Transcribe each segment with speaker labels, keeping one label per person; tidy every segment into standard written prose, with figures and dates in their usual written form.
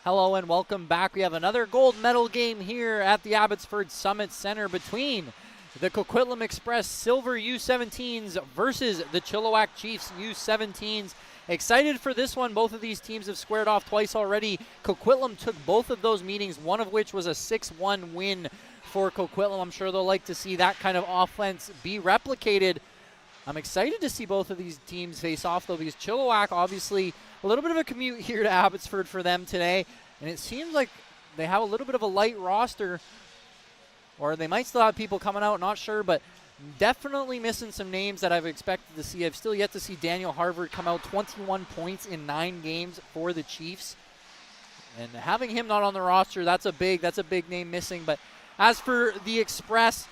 Speaker 1: Hello and welcome back. We have another gold medal game here at the Abbotsford Summit Center between the Coquitlam Express Silver U17s versus the Chilliwack Chiefs U17s. Excited for this one. Both of these teams have squared off twice already. Coquitlam took both of those meetings, one of which was a 6-1 win for Coquitlam. I'm sure they'll like to see that kind of offense be replicated. I'm excited to see both of these teams face off, though, because Chilliwack, obviously, a little bit of a commute here to Abbotsford for them today, and it seems like they have a little bit of a light roster, or they might still have people coming out, not sure, but definitely missing some names that I've expected to see. I've still yet to see Daniel Harvard come out, 21 points in 9 games for the Chiefs, and having him not on the roster, that's a big name missing. But as for the Express,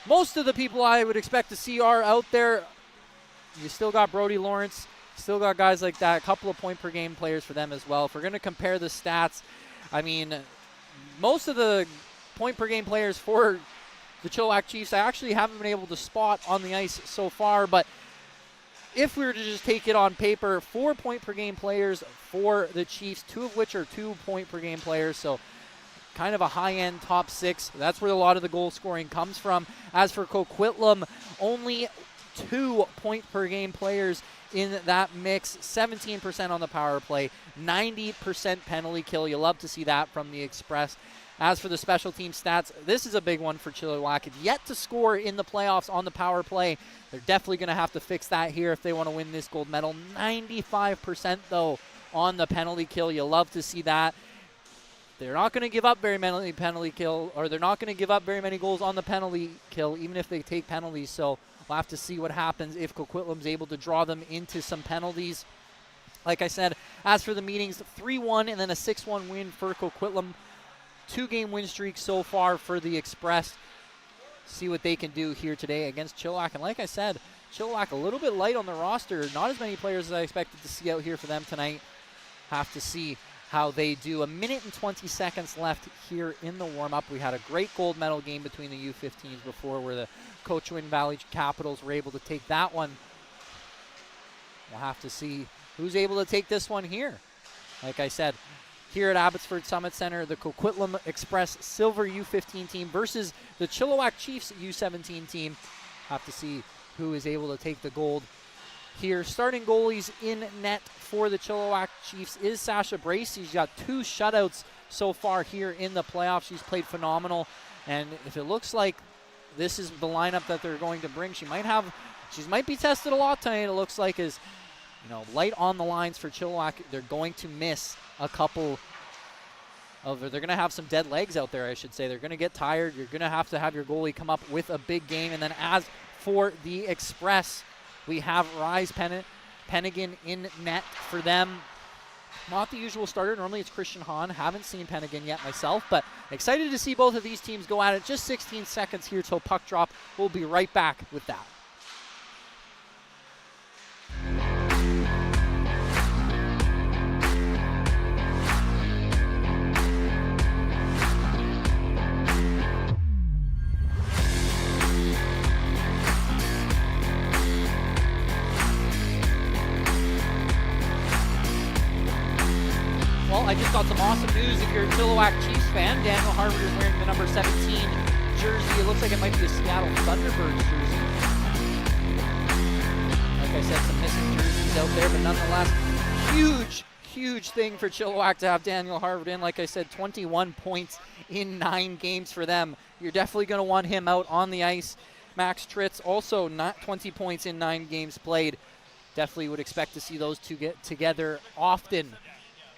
Speaker 1: most of the people I would expect to see are out there. You still got Brody Lawrence, still got guys like that, a couple of point-per-game players for them as well. If we're going to compare the stats, I mean, most of the point-per-game players for the Chilliwack Chiefs I actually haven't been able to spot on the ice so far, but if we were to just take it on paper, 4 point-per-game players for the Chiefs, 2 of which are 2 point-per-game players, so kind of a high-end top 6. That's where a lot of the goal scoring comes from. As for Coquitlam, only 2 point-per-game players in that mix, 17% on the power play, 90% penalty kill. You love to see that from the Express. As for the special team stats, this is a big one for Chilliwack. It's yet to score in the playoffs on the power play. They're definitely going to have to fix that here if they want to win this gold medal. 95% though on the penalty kill. You love to see that. They're not going to give up very many penalty kill, or they're not going to give up very many goals on the penalty kill, even if they take penalties. So we'll have to see what happens if Coquitlam's able to draw them into some penalties. Like I said, as for the meetings, 3-1 and then a 6-1 win for Coquitlam. 2-game win streak so far for the Express. See what they can do here today against Chilliwack. And like I said, Chilliwack a little bit light on the roster. Not as many players as I expected to see out here for them tonight. Have to see how they do. 1 minute and 20 seconds left here in the warm-up. We had a great gold medal game between the U15s before, where the Coachwin Valley Capitals were able to take that one. We'll have to see who's able to take this one here. Like I said, here at Abbotsford Summit Center, the Coquitlam Express Silver U15 team versus the Chilliwack Chiefs U17 team. Have to see who is able to take the gold here. Starting goalies in net for the Chilliwack Chiefs is Sasha Brace. She's got 2 shutouts so far here in the playoffs. She's played phenomenal, and if it looks like this is the lineup that they're going to bring, she might be tested a lot tonight. It looks like is, light on the lines for Chilliwack. They're going to miss a couple of, they're going to have some dead legs out there, I should say. They're going to get tired. You're going to have your goalie come up with a big game. And then as for the Express, we have Rise Pennigan in net for them. Not the usual starter. Normally it's Christian Hahn. Haven't seen Pennigan yet myself, but excited to see both of these teams go at it. Just 16 seconds here till puck drop. We'll be right back with that. Well, I just got some awesome news. If you're a Chilliwack Chiefs fan, Daniel Harvard is wearing the number 17 jersey. It looks like it might be a Seattle Thunderbirds jersey. Like I said, some missing jerseys out there, but nonetheless, huge thing for Chilliwack to have Daniel Harvard in. Like I said, 21 points in 9 games for them. You're definitely going to want him out on the ice. Max Tritz also not 20 points in 9 games played. Definitely would expect to see those two get together often.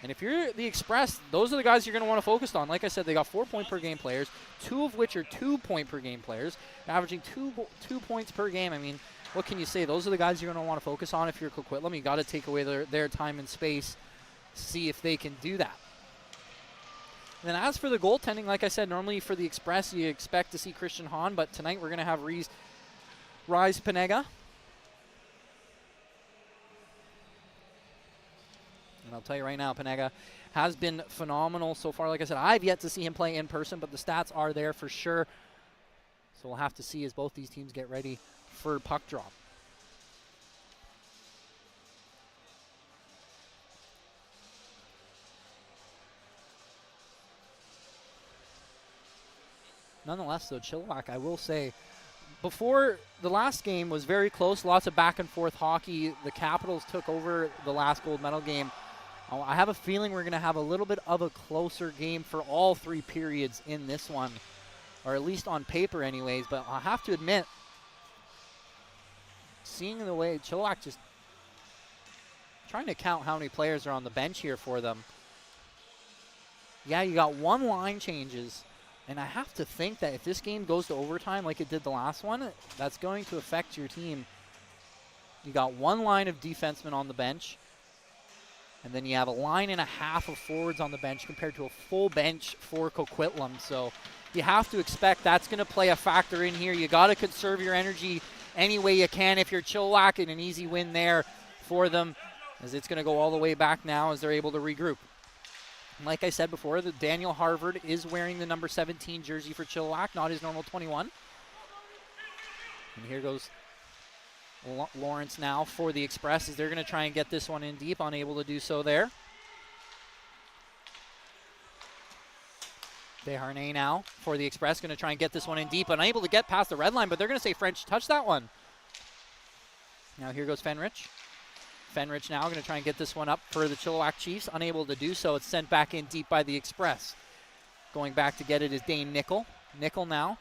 Speaker 1: And if you're the Express, those are the guys you're going to want to focus on. Like I said, they got 4 point-per-game players, 2 of which are 2 point-per-game players, averaging 2 points per game. I mean, what can you say? Those are the guys you're going to want to focus on if you're Coquitlam. You got to take away their time and space, see if they can do that. And then as for the goaltending, like I said, normally for the Express, you expect to see Christian Hahn, but tonight we're going to have Rise Penega. And I'll tell you right now, Penega has been phenomenal so far. Like I said, I've yet to see him play in person, but the stats are there for sure. So we'll have to see as both these teams get ready for puck drop. Nonetheless, though, Chilliwack, I will say, before the last game was very close, lots of back and forth hockey. The Capitals took over the last gold medal game. I have a feeling we're going to have a little bit of a closer game for all 3 periods in this one, or at least on paper anyways. But I have to admit, seeing the way Chilliwack just trying to count how many players are on the bench here for them. Yeah, you got 1 line changes. And I have to think that if this game goes to overtime like it did the last one, that's going to affect your team. You got 1 line of defensemen on the bench, and then you have a line and a half of forwards on the bench compared to a full bench for Coquitlam. So you have to expect that's going to play a factor in here. You got to conserve your energy any way you can if you're Chilliwack, and an easy win there for them, as it's going to go all the way back now as they're able to regroup. Like I said before, the Daniel Harvard is wearing the number 17 jersey for Chilliwack, not his normal 21. And here goes Lawrence now for the Express, as they're going to try and get this one in deep, unable to do so there. Desharnais now for the Express, going to try and get this one in deep, unable to get past the red line, but they're going to say French touch that one. Now here goes Fenrich. Fenrich now going to try and get this one up for the Chilliwack Chiefs. Unable to do so. It's sent back in deep by the Express. Going back to get it is Dane Nickel. Nickel now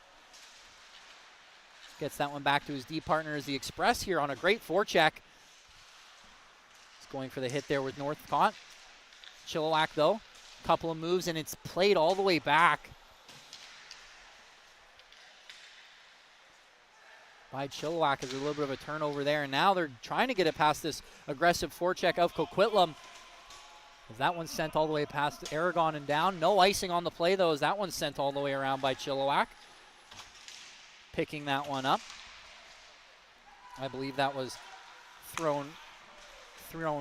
Speaker 1: gets that one back to his D partner as the Express here on a great forecheck. He's going for the hit there with Northcott. Chilliwack though, couple of moves and it's played all the way back by Chilliwack. There's a little bit of a turnover there, and now they're trying to get it past this aggressive forecheck of Coquitlam. As that one's sent all the way past Aragon and down. No icing on the play though, as that one's sent all the way around by Chilliwack. Picking that one up. I believe that was thrown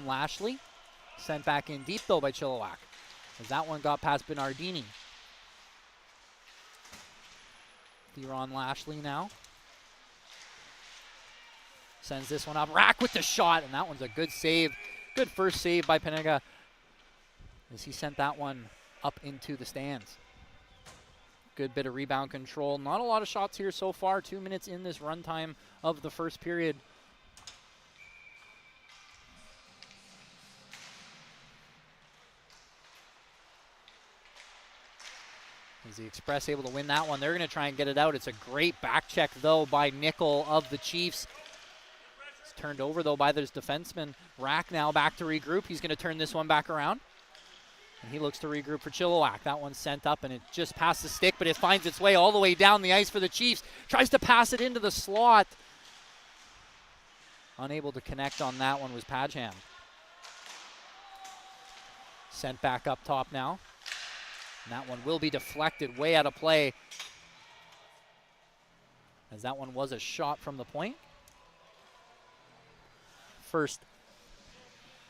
Speaker 1: Lashley. Sent back in deep though by Chilliwack, as that one got past Bernardini. Theron Lashley now sends this one up. Rack with the shot, and that one's a good save. Good first save by Penega, as he sent that one up into the stands. Good bit of rebound control. Not a lot of shots here so far. 2 minutes in this runtime of the first period. Is the Express able to win that one? They're going to try and get it out. It's a great back check though by Nickel of the Chiefs. Turned over though by this defenseman. Rack now back to regroup. He's going to turn this one back around. And he looks to regroup for Chilliwack. That one's sent up and it just passed the stick, but it finds its way all the way down the ice for the Chiefs. Tries to pass it into the slot. Unable to connect on that one was Padgham. Sent back up top now. And that one will be deflected way out of play, as that one was a shot from the point. First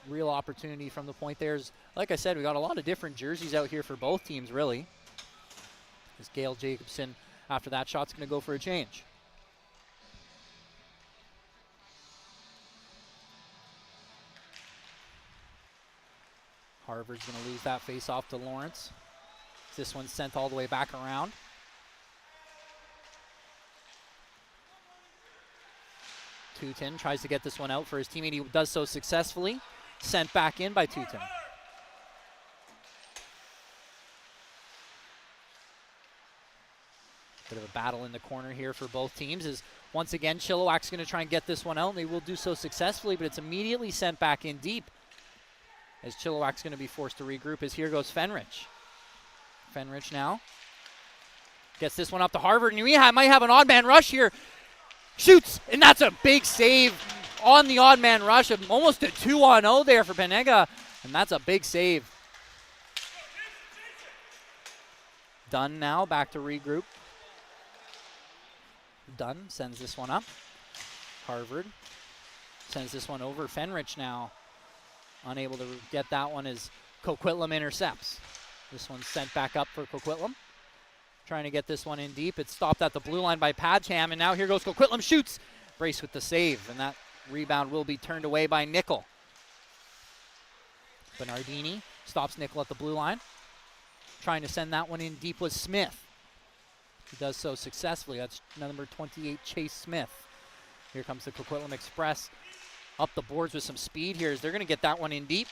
Speaker 1: real opportunity from the point. There's, like I said, we got a lot of different jerseys out here for both teams, really. As Gail Jacobson, after that shot's going to go for a change. Harvard's going to lose that face-off to Lawrence. This one's sent all the way back around. Tutin tries to get this one out for his teammate. He does so successfully. Sent back in by Tutin. Bit of a battle in the corner here for both teams, as once again Chilliwack's going to try and get this one out, and they will do so successfully, but it's immediately sent back in deep, as Chilliwack's going to be forced to regroup, as here goes Fenrich. Fenrich now gets this one up to Harvard, and we might have an odd man rush here. Shoots, and that's a big save on the odd man rush. Almost a 2-on-0 there for Penega, and that's a big save. Dunn now back to regroup. Dunn sends this one up. Harvard sends this one over. Fenrich now unable to get that one as Coquitlam intercepts. This one's sent back up for Coquitlam. Trying to get this one in deep. It's stopped at the blue line by Padgham, and now here goes Coquitlam, shoots. Brace with the save, and that rebound will be turned away by Nickel. Bernardini stops Nickel at the blue line. Trying to send that one in deep was Smith. He does so successfully. That's number 28, Chase Smith. Here comes the Coquitlam Express up the boards with some speed here. They're going to get that one in deep,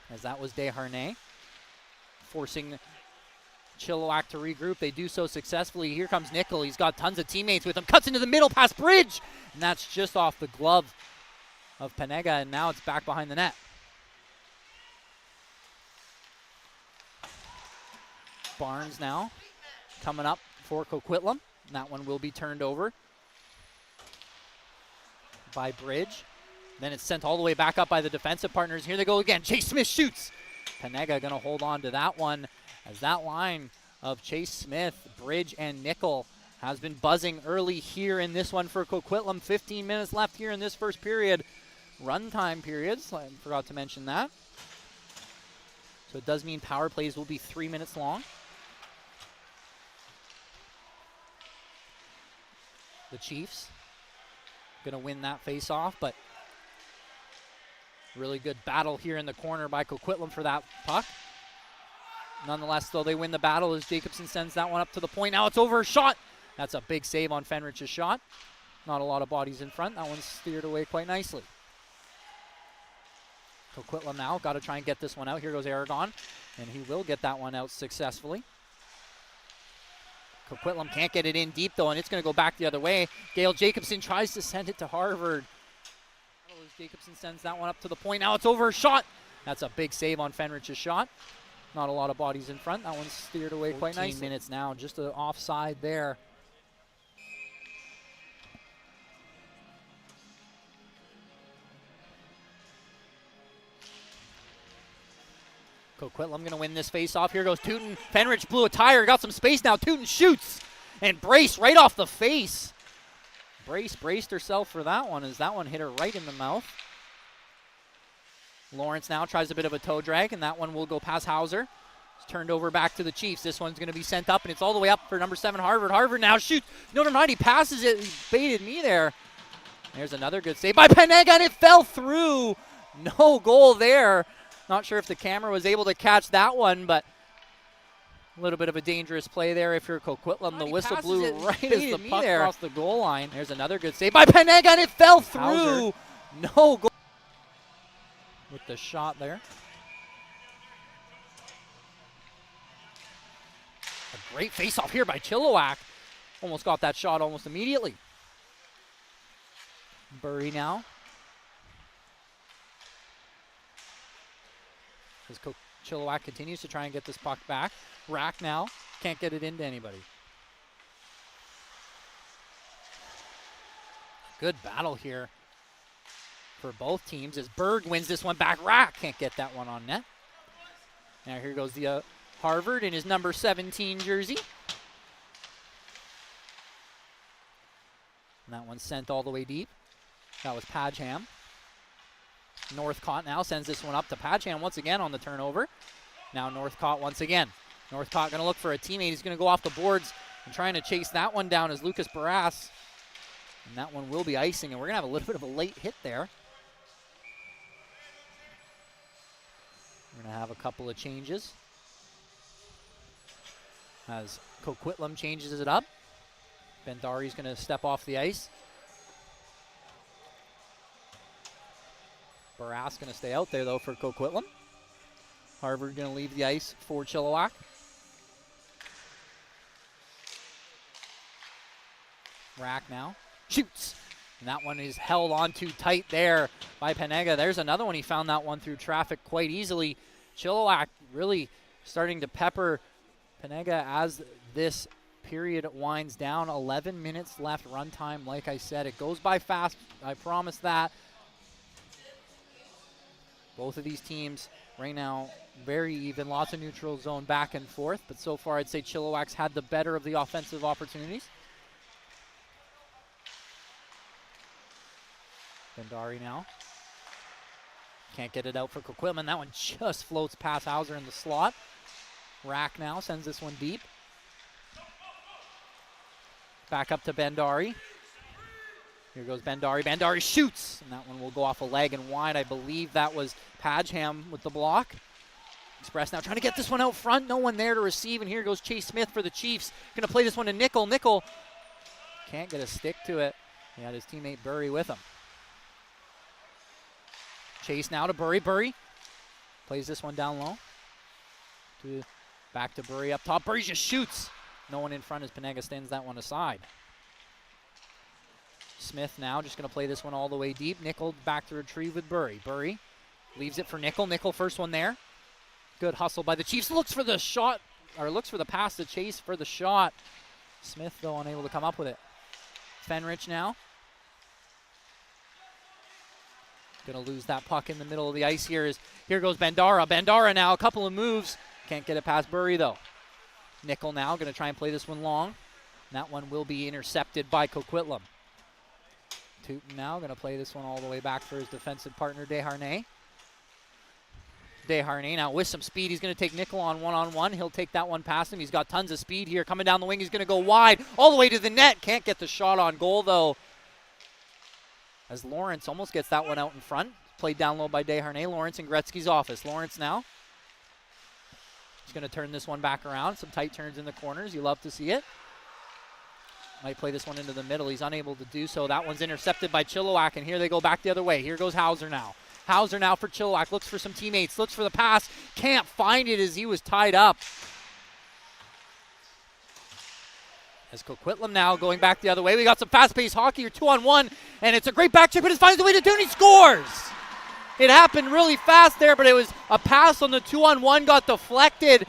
Speaker 1: as that was Desharnais, forcing Chilliwack to regroup. They do so successfully. Here comes Nickel. He's got tons of teammates with him. Cuts into the middle past Bridge, and that's just off the glove of Panega, and now it's back behind the net. Barnes now coming up for Coquitlam. And that one will be turned over by Bridge. Then it's sent all the way back up by the defensive partners. Here they go again. Chase Smith shoots. Panega going to hold on to that one, as that line of Chase Smith, Bridge, and Nickel has been buzzing early here in this one for Coquitlam. 15 minutes left here in this first period. Runtime periods, I forgot to mention that. So it does mean power plays will be 3 minutes long. The Chiefs going to win that face-off, but really good battle here in the corner by Coquitlam for that puck. Nonetheless, though, they win the battle as Jacobson sends that one up to the point. Now it's over a shot. That's a big save on Fenrich's shot. Not a lot of bodies in front. That one's steered away quite nicely. Coquitlam now got to try and get this one out. Here goes Aragon, and he will get that one out successfully. Coquitlam can't get it in deep, though, and it's going to go back the other way. Gail Jacobson tries to send it to Harvard. Jacobson sends that one up to the point. Now it's over a shot. That's a big save on Fenrich's shot. Not a lot of bodies in front. That one's steered away quite nicely. 14 minutes now, just an offside there. Coquitlam going to win this face-off. Here goes Tootin. Fenrich blew a tire, got some space now. Tootin shoots, and Brace right off the face. Brace braced herself for that one, as that one hit her right in the mouth. Lawrence now tries a bit of a toe drag, and that one will go past Hauser. It's turned over back to the Chiefs. This one's going to be sent up, and it's all the way up for number 7, Harvard. Harvard now shoots. No, he passes it. He baited me there. There's another good save by Panega, and it fell through. No goal there. Not sure if the camera was able to catch that one, but a little bit of a dangerous play there if you're Coquitlam. The whistle blew right as the puck crossed the goal line. There's another good save by Panega, and it fell through. Hauser. No goal. With the shot there. A great face-off here by Chilliwack. Almost got that shot almost immediately. Burry now. As Chilliwack continues to try and get this puck back. Rack now. Can't get it into anybody. Good battle here for both teams as Berg wins this one back. Rack can't get that one on net. Now here goes the Harvard in his number 17 jersey. And that one's sent all the way deep. That was Padgham. Northcott now sends this one up to Padgham once again on the turnover. Now Northcott once again. Northcott going to look for a teammate. He's going to go off the boards and trying to chase that one down as Lucas Barras. And that one will be icing, and we're going to have a little bit of a late hit there. We're going to have a couple of changes as Coquitlam changes it up. Bendari's going to step off the ice. Barras going to stay out there, though, for Coquitlam. Harvard going to leave the ice for Chilliwack. Rack now shoots, and that one is held on too tight there by Panega. There's another one. He found that one through traffic quite easily. Chilliwack really starting to pepper Panega as this period winds down. 11 minutes left runtime. Like I said, it goes by fast. I promise that. Both of these teams right now very even. Lots of neutral zone back and forth. But so far, I'd say Chilliwack's had the better of the offensive opportunities. Bendari now. Can't get it out for Coquitlam. That one just floats past Hauser in the slot. Rack now sends this one deep. Back up to Bendari. Here goes Bendari. Bendari shoots, and that one will go off a leg and wide. I believe that was Padgham with the block. Express now trying to get this one out front. No one there to receive, and here goes Chase Smith for the Chiefs. Going to play this one to Nickel. Nickel can't get a stick to it. He had his teammate Burry with him. Chase now to Burry. Burry plays this one down low. Back to Burry up top. Burry just shoots. No one in front as Penega stands that one aside. Smith now just going to play this one all the way deep. Nickel back to retrieve with Burry. Burry leaves it for Nickel. Nickel first one there. Good hustle by the Chiefs. Looks for the shot, or looks for the pass to Chase for the shot. Smith, though, unable to come up with it. Fenrich now. Going to lose that puck in the middle of the ice here. Here goes Bandara. Bandara now, a couple of moves. Can't get it past Burry, though. Nickel now going to try and play this one long. That one will be intercepted by Coquitlam. Tootin now going to play this one all the way back for his defensive partner, Desharnais. Desharnais now with some speed. He's going to take Nickel on one-on-one. He'll take that one past him. He's got tons of speed here. Coming down the wing, he's going to go wide all the way to the net. Can't get the shot on goal, though, as Lawrence almost gets that one out in front. Played down low by Desharnais. Lawrence in Gretzky's office. Lawrence now. He's going to turn this one back around. Some tight turns in the corners. You love to see it. Might play this one into the middle. He's unable to do so. That one's intercepted by Chilliwack, and here they go back the other way. Here goes Hauser now. Hauser now for Chilliwack. Looks for some teammates. Looks for the pass. Can't find it as he was tied up. As Coquitlam now going back the other way. We got some fast-paced hockey here, 2-on-1, and it's a great back check, but it finds the way to Doon. He scores! It happened really fast there, but it was a pass on the 2-on-1, got deflected.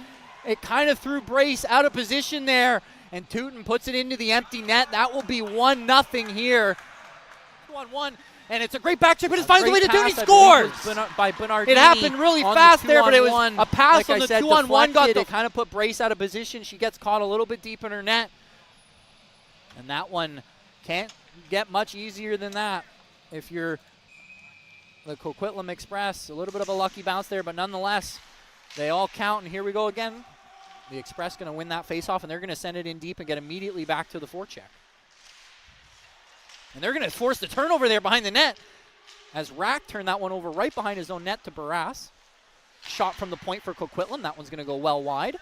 Speaker 1: It kind of threw Brace out of position there, and Tootin puts it into the empty net. That will be 1-0 here. 2-on-1, and it's a great back check, but it finds the way to Doon. He scores!
Speaker 2: By Bernardini.
Speaker 1: It happened really fast there, but it was a pass on the 2-on-1. Got
Speaker 2: it kind of put Brace out of position.
Speaker 1: She gets caught a little bit deep in her net. And that one can't get much easier than that if you're the Coquitlam Express. A little bit of a lucky bounce there, but nonetheless, they all count. And here we go again. The Express going to win that faceoff, and they're going to send it in deep and get immediately back to the forecheck. And they're going to force the turnover there behind the net as Rack turned that one over right behind his own net to Barras. Shot from the point for Coquitlam. That one's going to go well wide.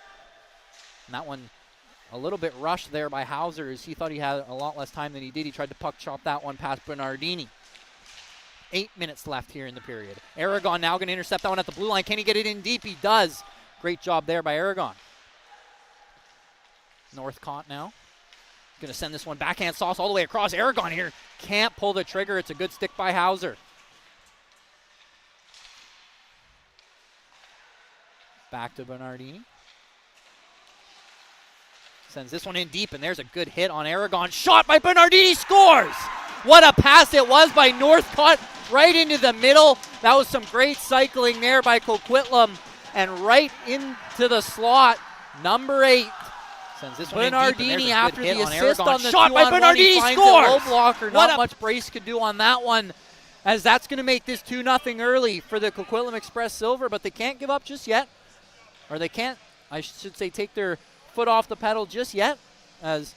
Speaker 1: And that one a little bit rushed there by Hauser as he thought he had a lot less time than he did. He tried to puck chop that one past Bernardini. 8 minutes left here in the period. Aragon now going to intercept that one at the blue line. Can he get it in deep? He does. Great job there by Aragon. Northcott now. Going to send this one backhand sauce all the way across. Aragon here can't pull the trigger. It's a good stick by Hauser. Back to Bernardini. Sends this one in deep, and there's a good hit on Aragon. Shot by Bernardini, scores! What a pass it was by Northcott, right into the middle. That was some great cycling there by Coquitlam, and right into the slot. Number 8 sends this one
Speaker 2: Bernardini
Speaker 1: in deep,
Speaker 2: after the assist on the
Speaker 1: shot by Bernardini,
Speaker 2: scores!
Speaker 1: Low blocker, not much Brace could do on that one, as that's going to make this 2-0 early for the Coquitlam Express Silver, but they can't give up just yet. Or they can't, I should say, take their foot off the pedal just yet, as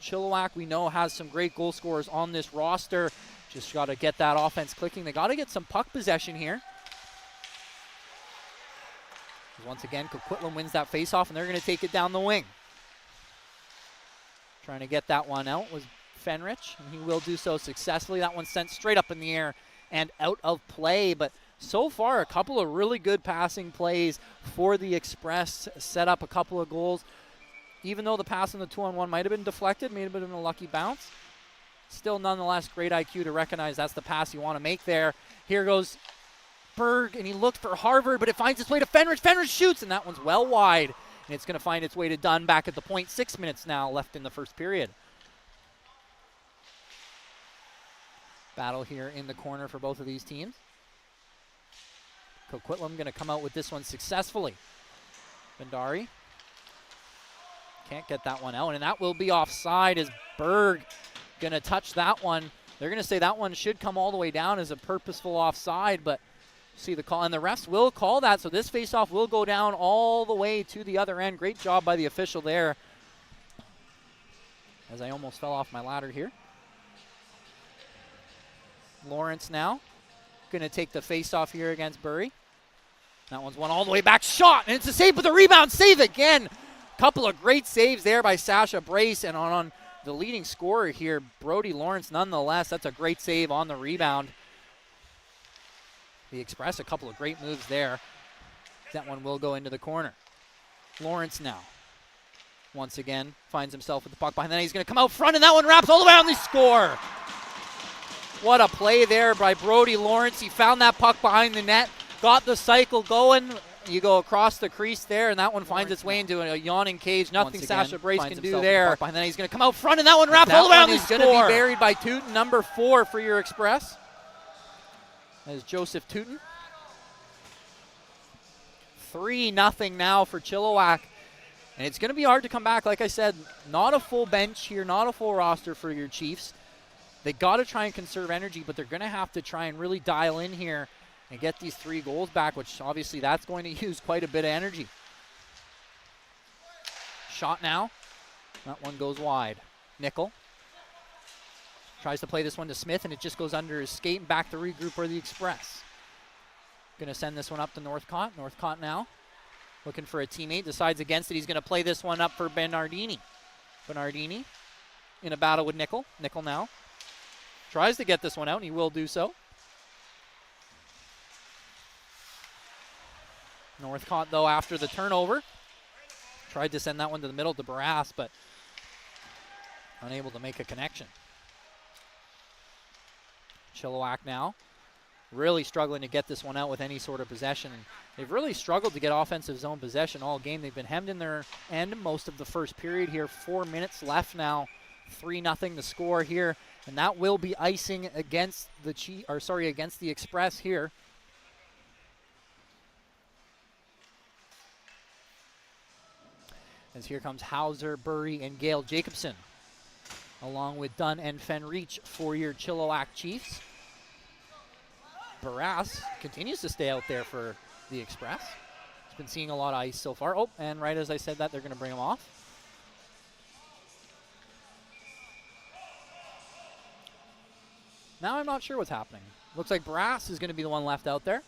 Speaker 1: Chilliwack, we know, has some great goal scorers on this roster. Just got to get that offense clicking. They got to get some puck possession here. Once again, Coquitlam wins that faceoff, and they're going to take it down the wing. Trying to get that one out was Fenrich, and he will do so successfully. That one sent straight up in the air and out of play, but so far, a couple of really good passing plays for the Express, set up a couple of goals. Even though the pass on the 2-on-1 might have been deflected, may have been a lucky bounce, still nonetheless great IQ to recognize that's the pass you want to make there. Here goes Berg, and he looked for Harvard, but it finds its way to Fenrich. Fenrich shoots, and that one's well wide, and it's going to find its way to Dunn back at the point. 6 minutes now left in the first period. Battle here in the corner for both of these teams. Coquitlam going to come out with this one successfully. Bendari can't get that one out, and that will be offside as Berg going to touch that one. They're going to say that one should come all the way down as a purposeful offside, but see the call, and the refs will call that, so this faceoff will go down all the way to the other end. Great job by the official there, as I almost fell off my ladder here. Lawrence now going to take the faceoff here against Burry. That one's one all the way back. Shot, and it's a save with a rebound. Save again. Couple of great saves there by Sasha Brace, and on the leading scorer here, Brody Lawrence, nonetheless. That's a great save on the rebound. The Express, a couple of great moves there. That one will go into the corner. Lawrence now, once again, finds himself with the puck behind. Then he's going to come out front, and that one wraps all the way on the score. What a play there by Brody Lawrence. He found that puck behind the net, got the cycle going. You go across the crease there, and that one finds its way into a yawning cage. Nothing Sasha Brace can do there. And then he's going to come out front, and that one wraps all the way on the score. That one is going to be buried by Tootin, number 4 for your Express. That is Joseph Tootin. 3-0 now for Chilliwack. And it's going to be hard to come back. Like I said, not a full bench here, not a full roster for your Chiefs. They got to try and conserve energy, but they're going to have to try and really dial in here and get these 3 goals back, which obviously that's going to use quite a bit of energy. Shot now. That one goes wide. Nickel tries to play this one to Smith, and it just goes under his skate and back to regroup for the Express. Going to send this one up to Northcott. Northcott now looking for a teammate. Decides against it. He's going to play this one up for Bernardini. Bernardini in a battle with Nickel. Nickel now tries to get this one out, and he will do so. Northcott, though, after the turnover, tried to send that one to the middle to Barras, but unable to make a connection. Chilliwack now really struggling to get this one out with any sort of possession. They've really struggled to get offensive zone possession all game. They've been hemmed in their end most of the first period here. 4 minutes left now. 3-0 the score here, and that will be icing against the against the Express here. As here comes Hauser, Burry, and Gail Jacobson, along with Dunn and Fenreach for your Chilliwack Chiefs. Barras continues to stay out there for the Express. He's been seeing a lot of ice so far. Oh, and right as I said that, they're going to bring him off. Now I'm not sure what's happening. Looks like Barras is going to be the one left out there.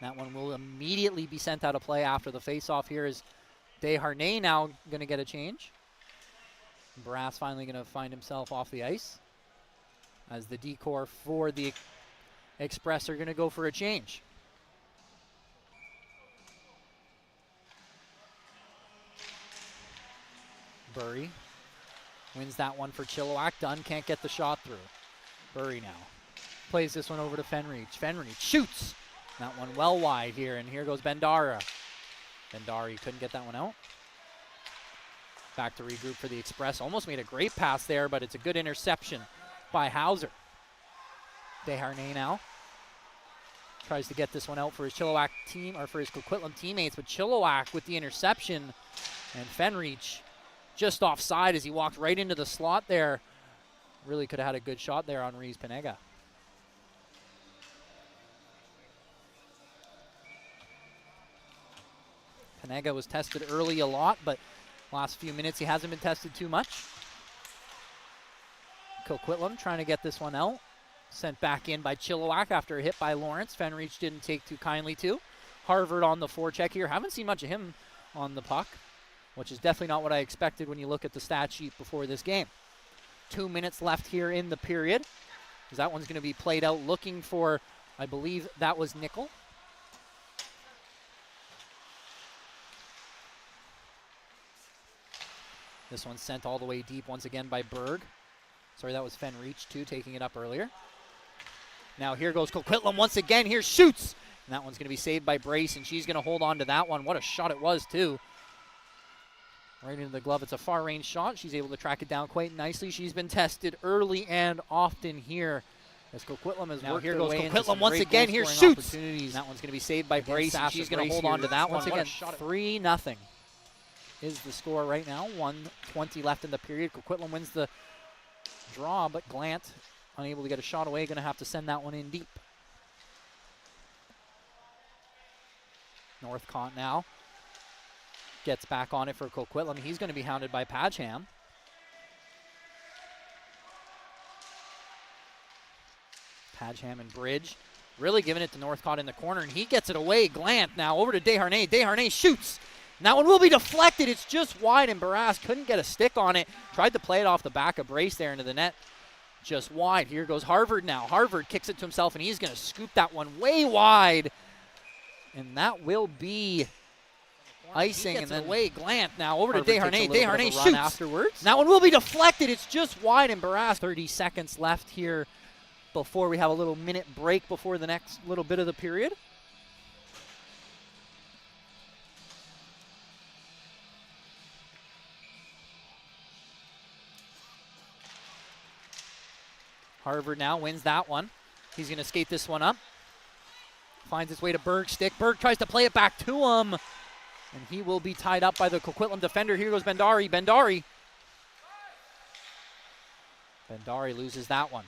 Speaker 1: That one will immediately be sent out of play after the face-off here. Is Desharnais now going to get a change? Barras finally going to find himself off the ice as the decor for the Express are going to go for a change. Burry wins that one for Chilliwack. Dunn can't get the shot through. Burry now plays this one over to Fenreach. Fenreach shoots. That one well wide here, and here goes Bendara. Bendari couldn't get that one out. Back to regroup for the Express. Almost made a great pass there, but it's a good interception by Hauser. Desharnais now tries to get this one out for his Chilliwack team, or for his Coquitlam teammates, but Chilliwack with the interception, and Fenreach just offside as he walked right into the slot there. Really could have had a good shot there on Reese Panega. Panega was tested early a lot, but last few minutes he hasn't been tested too much. Coquitlam trying to get this one out. Sent back in by Chilliwack after a hit by Lawrence. Fenreach didn't take too kindly to. Harvard on the forecheck here. Haven't seen much of him on the puck, which is definitely not what I expected when you look at the stat sheet before this game. 2 minutes left here in the period, because that one's going to be played out looking for, I believe that was Nickel. This one's sent all the way deep once again by Berg. Sorry, that was Fenreach too, taking it up earlier. Now here goes Coquitlam once again. Here shoots. And that one's going to be saved by Brace, and she's going to hold on to that one. What a shot it was too. Right into the glove. It's a far range shot. She's able to track it down quite nicely. She's been tested early and often here. As Coquitlam has worked
Speaker 2: here
Speaker 1: their
Speaker 2: goes
Speaker 1: way into
Speaker 2: Coquitlam
Speaker 1: some
Speaker 2: once
Speaker 1: great
Speaker 2: again. Here
Speaker 1: goal-scoring
Speaker 2: shoots.
Speaker 1: opportunities. That one's going to be saved by Brace, and she's going to hold
Speaker 2: Brace
Speaker 1: on to that
Speaker 2: here.
Speaker 1: once
Speaker 2: What a
Speaker 1: again.
Speaker 2: shot.
Speaker 1: 3-0 is the score right now. 1:20 left in the period. Coquitlam wins the draw, but Glant unable to get a shot away. Going to have to send that one in deep. Northcott now gets back on it for Coquitlam. He's going to be hounded by Padgham. Pageham and Bridge really giving it to Northcott in the corner, and he gets it away. Glant now over to Desharnais. Desharnais shoots. And that one will be deflected. It's just wide, and Barras couldn't get a stick on it. Tried to play it off the back of Brace there into the net. Just wide. Here goes Harvard now. Harvard kicks it to himself, and he's going to scoop that one way wide. And that will be icing. And then away. Glant now over to Desharnais. Desharnais shoots. Afterwards. That one will be deflected. It's just wide, and Barras. 30 seconds left here before we have a little minute break before the next little bit of the period. Harvard now wins that one. He's going to skate this one up. Finds his way to Berg's stick. Berg tries to play it back to him. And he will be tied up by the Coquitlam defender. Here goes Bendari. Bendari loses that one.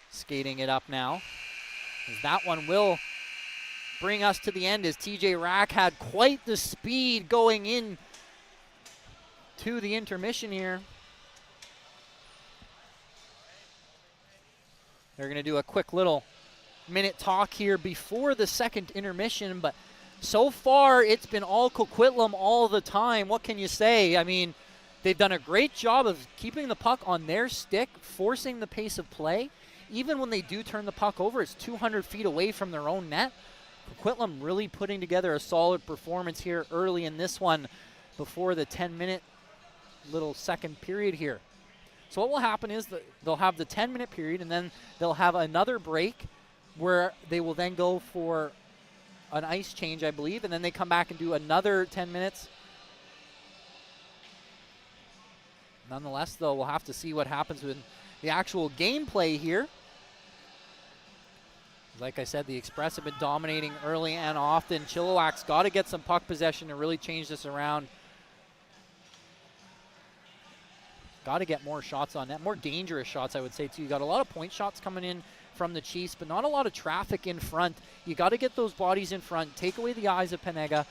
Speaker 1: Skating it up now. As that one will bring us to the end, as TJ Rack had quite the speed going in to the intermission here. They're going to do a quick little minute talk here before the second intermission, but so far it's been all Coquitlam all the time. What can you say? I mean, they've done a great job of keeping the puck on their stick, forcing the pace of play. Even when they do turn the puck over, it's 200 feet away from their own net. Coquitlam really putting together a solid performance here early in this one before the 10-minute little second period here. So what will happen is that they'll have the 10-minute period, and then they'll have another break where they will then go for an ice change, I believe, and then they come back and do another 10 minutes. Nonetheless, though, we'll have to see what happens with the actual gameplay here. Like I said, the Express have been dominating early and often. Chilliwack's got to get some puck possession to really change this around. Got to get more shots on net, more dangerous shots, I would say, too. You got a lot of point shots coming in from the Chiefs, but not a lot of traffic in front. You got to get those bodies in front, take away the eyes of Penega.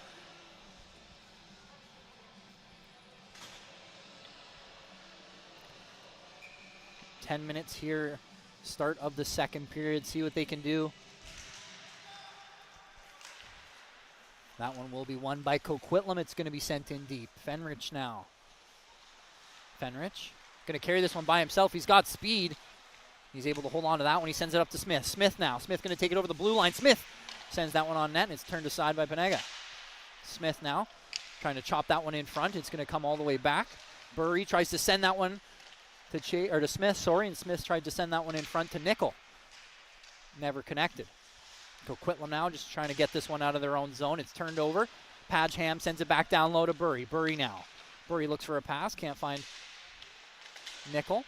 Speaker 1: Ten minutes here, start of the second period, see what they can do. That one will be won by Coquitlam. It's going to be sent in deep. Fenrich now. Fenrich going to carry this one by himself. He's got speed. He's able to hold on to that one. He sends it up to Smith. Smith now. Smith going to take it over the blue line. Smith sends that one on net, and it's turned aside by Penega. Smith now trying to chop that one in front. It's going to come all the way back. Burry tries to send that one to Smith, and Smith tried to send that one in front to Nickel. Never connected. Coquitlam now just trying to get this one out of their own zone. It's turned over. Pageham sends it back down low to Burry. Burry now. Burry looks for a pass, can't find Nickel.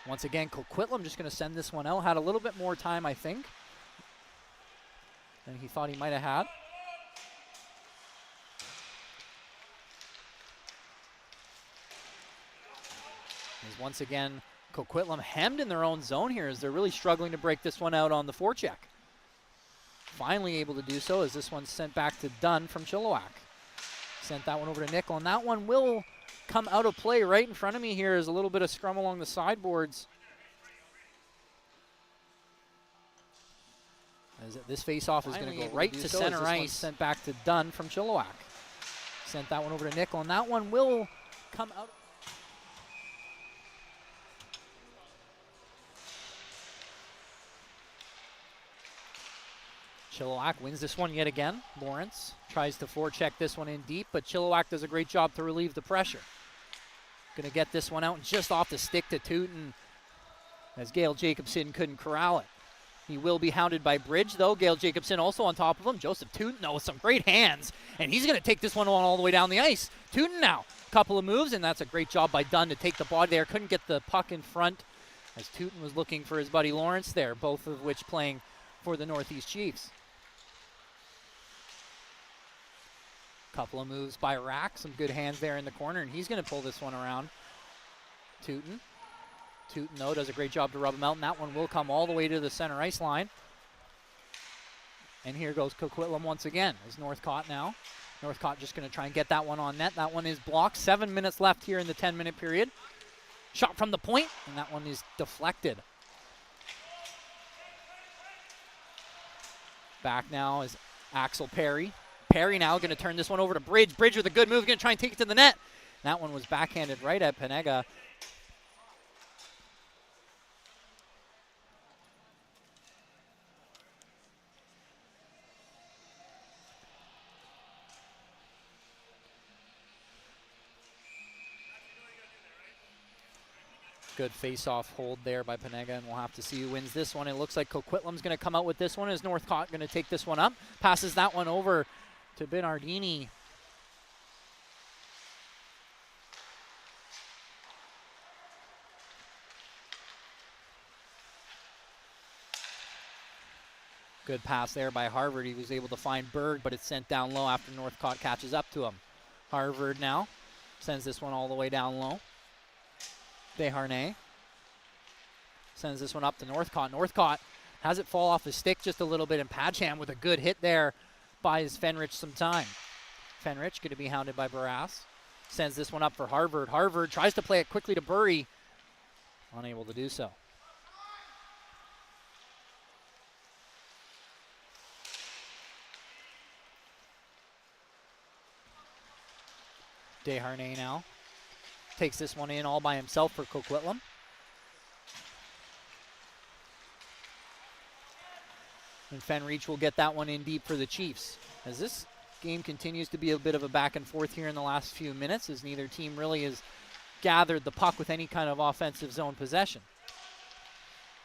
Speaker 1: Once again, Coquitlam just going to send this one out. Had a little bit more time, I think, than he thought he might have had. As once again, Coquitlam hemmed in their own zone here as they're really struggling to break this one out on the forecheck. Finally able to do so as this one's sent back to Dunn from Chilliwack. Sent that one over to Nickel, and that one will come out of play right in front of me here. Is a little bit of scrum along the sideboards. As this face-off is going to go right to center ice. Sent back to Dunn from Chilliwack. Sent that one over to Nickel, and that one will come out. Chilliwack wins this one yet again. Lawrence tries to forecheck this one in deep, but Chilliwack does a great job to relieve the pressure. Going to get this one out just off the stick to Tooten as Gale Jacobson couldn't corral it. He will be hounded by Bridge, though. Gale Jacobson also on top of him. Joseph Tooten, though, with some great hands, and he's going to take this one all the way down the ice. Tooten now, couple of moves, and that's a great job by Dunn to take the body there. Couldn't get the puck in front as Tooten was looking for his buddy Lawrence there, both of which playing for the Northeast Chiefs. Couple of moves by Rack, some good hands there in the corner, and he's going to pull this one around. Tooten, though, does a great job to rub him out, and that one will come all the way to the center ice line. And here goes Coquitlam once again. Is Northcott now. Northcott just going to try and get that one on net. That one is blocked. 7 minutes left here in the 10-minute period. Shot from the point, and that one is deflected. Back now is Axel Perry. Perry now going to turn this one over to Bridge. Bridge with a good move, going to try and take it to the net. That one was backhanded right at Penega. Good face-off hold there by Penega, and we'll have to see who wins this one. It looks like Coquitlam's going to come out with this one. Is Northcott going to take this one up? Passes that one over to Bernardini. Good pass there by Harvard. He was able to find Berg, but it's sent down low after Northcott catches up to him. Harvard now sends this one all the way down low. Desharnais sends this one up to Northcott. Northcott has it fall off his stick just a little bit, and Padgham with a good hit there buys Fenrich some time. Fenrich going to be hounded by Barras. Sends this one up for Harvard. Harvard tries to play it quickly to Burry. Unable to do so. Desharnais now takes this one in all by himself for Coquitlam. And Fenreach will get that one in deep for the Chiefs. As this game continues to be a bit of a back and forth here in the last few minutes, as neither team really has gathered the puck with any kind of offensive zone possession.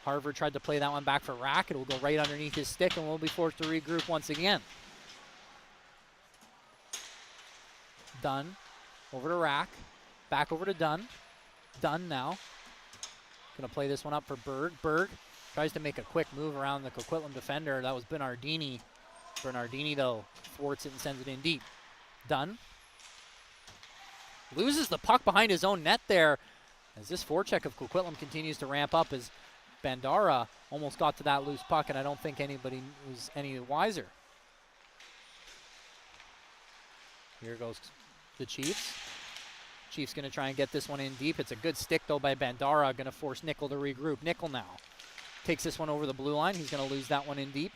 Speaker 1: Harvard tried to play that one back for Rack. It will go right underneath his stick, and we'll be forced to regroup once again. Dunn over to Rack. Back over to Dunn. Dunn now. Going to play this one up for Berg. Berg tries to make a quick move around the Coquitlam defender. That was Bernardini. Bernardini, though, thwarts it and sends it in deep. Dunn loses the puck behind his own net there, as this forecheck of Coquitlam continues to ramp up, as Bandara almost got to that loose puck, and I don't think anybody was any wiser. Here goes the Chiefs. Chiefs going to try and get this one in deep. It's a good stick, though, by Bandara. Going to force Nickel to regroup. Nickel now takes this one over the blue line. He's going to lose that one in deep.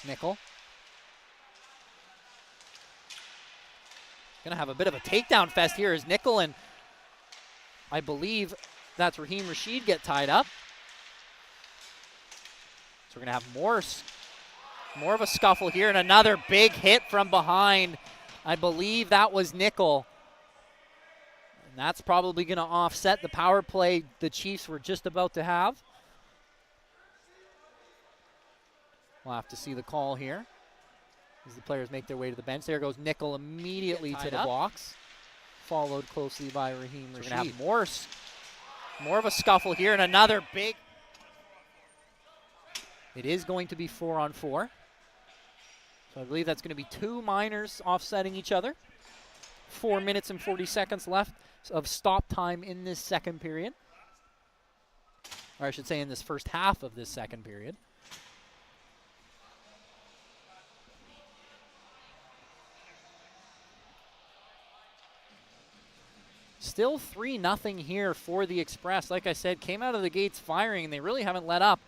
Speaker 1: Nickel going to have a bit of a takedown fest here as Nickel and I believe that's Raheem Rashid get tied up. So we're going to have more of a scuffle here, and another big hit from behind. I believe that was Nickel. And that's probably going to offset the power play the Chiefs were just about to have. We'll have to see the call here as the players make their way to the bench. There goes Nickel immediately to the box, followed closely by Raheem Rashid. We're going to have more of a scuffle here, and another big. It is going to be 4-on-4. So I believe that's going to be two minors offsetting each other. 4 minutes and 40 seconds left of stop time in this second period. Or I should say in this first half of this second period. Still 3-0 here for the Express. Like I said, came out of the gates firing, and they really haven't let up.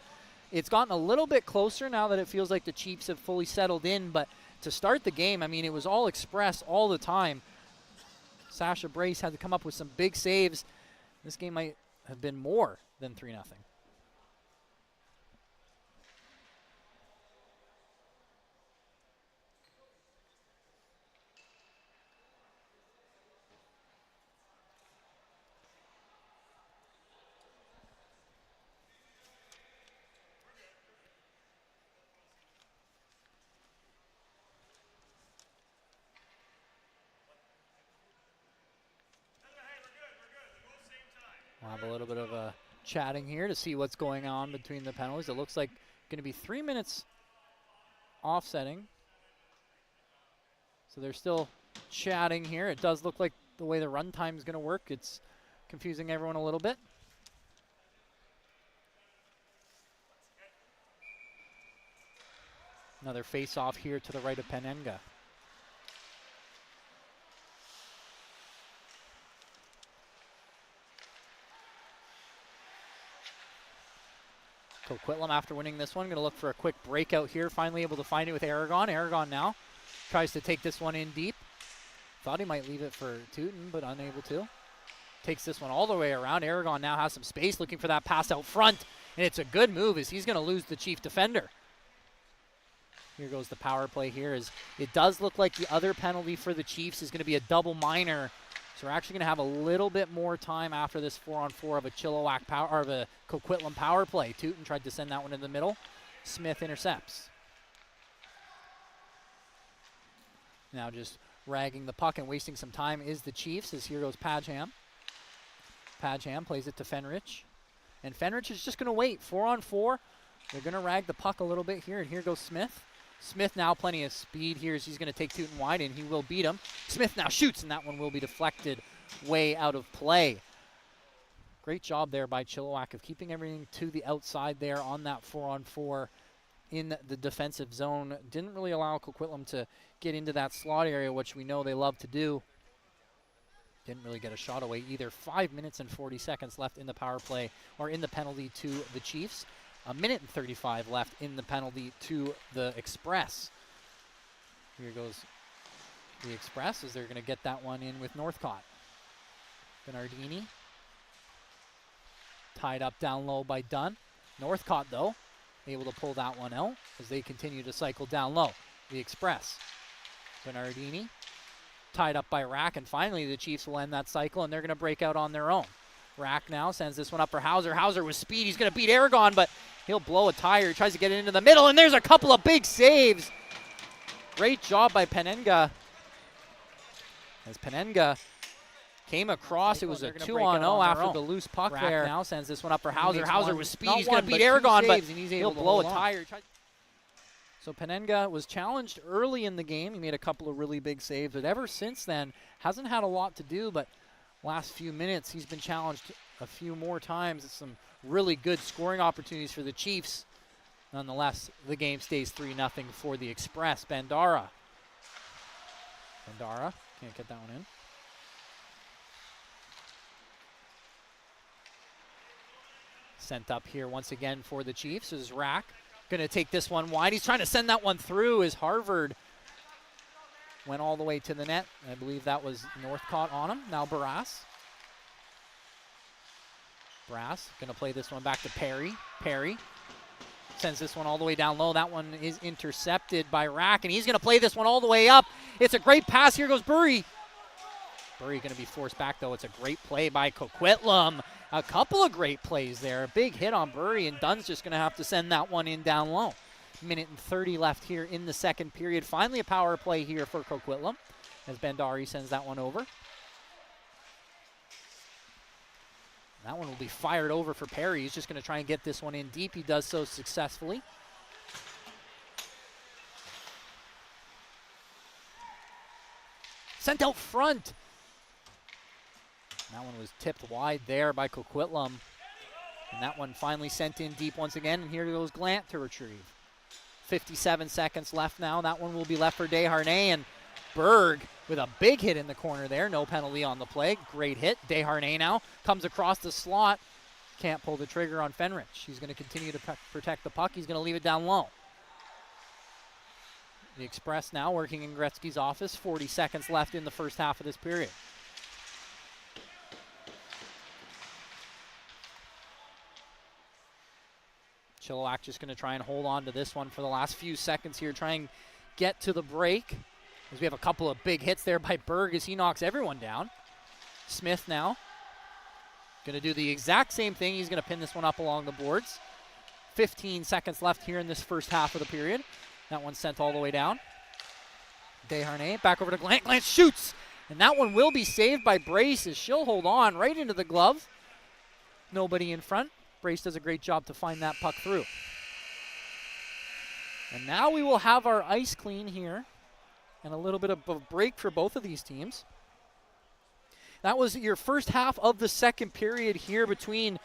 Speaker 1: It's gotten a little bit closer now that it feels like the Chiefs have fully settled in, but to start the game, I mean, it was all Express all the time. Sasha Brace had to come up with some big saves. This game might have been more than 3-0. We'll have a little bit of a chatting here to see what's going on between the penalties. It looks like going to be 3 minutes offsetting. So they're still chatting here. It does look like the way the runtime is going to work. It's confusing everyone a little bit. Another face-off here to the right of Penenga. Coquitlam, after winning this one, going to look for a quick breakout here. Finally able to find it with Aragon. Aragon now tries to take this one in deep. Thought he might leave it for Tootin, but unable to. Takes this one all the way around. Aragon now has some space, looking for that pass out front. And it's a good move as he's going to lose the Chief defender. Here goes the power play here. As it does look like the other penalty for the Chiefs is going to be a double minor. So we're actually going to have a little bit more time after this 4-on-4 of a Chilliwack power, or of a Coquitlam power play. Tootin tried to send that one in the middle. Smith intercepts. Now just ragging the puck and wasting some time is the Chiefs, as here goes Padgham. Padgham plays it to Fenrich. And Fenrich is just going to wait. 4-on-4. They're going to rag the puck a little bit here, and here goes Smith. Smith now plenty of speed here as he's going to take Tootin wide, and he will beat him. Smith now shoots, and that one will be deflected way out of play. Great job there by Chilliwack of keeping everything to the outside there on that 4-on-4 in the defensive zone. Didn't really allow Coquitlam to get into that slot area, which we know they love to do. Didn't really get a shot away either. 5 minutes and 40 seconds left in the power play, or in the penalty to the Chiefs. 1:35 left in the penalty to the Express. Here goes the Express as they're going to get that one in with Northcott. Bernardini tied up down low by Dunn. Northcott, though, able to pull that one out as they continue to cycle down low. The Express. Bernardini tied up by Rack, and finally the Chiefs will end that cycle, and they're going to break out on their own. Rack now sends this one up for Hauser. Hauser with speed. He's going to beat Aragon, but he'll blow a tire. He tries to get it into the middle, and there's a couple of big saves. Great job by Penenga. As Penenga came across, it was a 2-on-0 after the loose puck
Speaker 2: Rack
Speaker 1: there.
Speaker 2: now
Speaker 1: sends this one up for Hauser. Hauser with speed. He's
Speaker 2: going
Speaker 1: to beat Aragon, but he'll blow a tire. So Penenga was challenged early in the game. He made a couple of really big saves, but ever since then, hasn't had a lot to do, but last few minutes, he's been challenged a few more times. It's some really good scoring opportunities for the Chiefs. Nonetheless, the game stays 3-0 for the Express. Bandara can't get that one in. Sent up here once again for the Chiefs is Rack. Going to take this one wide. He's trying to send that one through as Harvard went all the way to the net. I believe that was Northcott on him. Now Barras. Brass going to play this one back to Perry. Perry sends this one all the way down low. That one is intercepted by Rack, and he's going to play this one all the way up. It's a great pass. Here goes Burry. Burry going to be forced back, though. It's a great play by Coquitlam. A couple of great plays there. A big hit on Burry, and Dunn's just going to have to send that one in down low. 1:30 left here in the second period. Finally a power play here for Coquitlam as Bandari sends that one over. That one will be fired over for Perry. He's just going to try and get this one in deep. He does so successfully. Sent out front. That one was tipped wide there by Coquitlam. And that one finally sent in deep once again. And here goes Glant to retrieve. 57 seconds left now. That one will be left for Desharnais, and Berg with a big hit in the corner there. No penalty on the play. Great hit. Desharnais now comes across the slot. Can't pull the trigger on Fenrich. He's going to continue to protect the puck. He's going to leave it down low. The Express now working in Gretzky's office. 40 seconds left in the first half of this period. Chilliwack just going to try and hold on to this one for the last few seconds here, try and get to the break. As we have a couple of big hits there by Berg as he knocks everyone down. Smith now going to do the exact same thing. He's going to pin this one up along the boards. 15 seconds left here in this first half of the period. That one's sent all the way down. Desharnais back over to Glant. Glant shoots, and that one will be saved by Brace as she'll hold on right into the glove. Nobody in front. Brace does a great job to find that puck through. And now we will have our ice clean here and a little bit of a break for both of these teams. That was your first half of the second period here between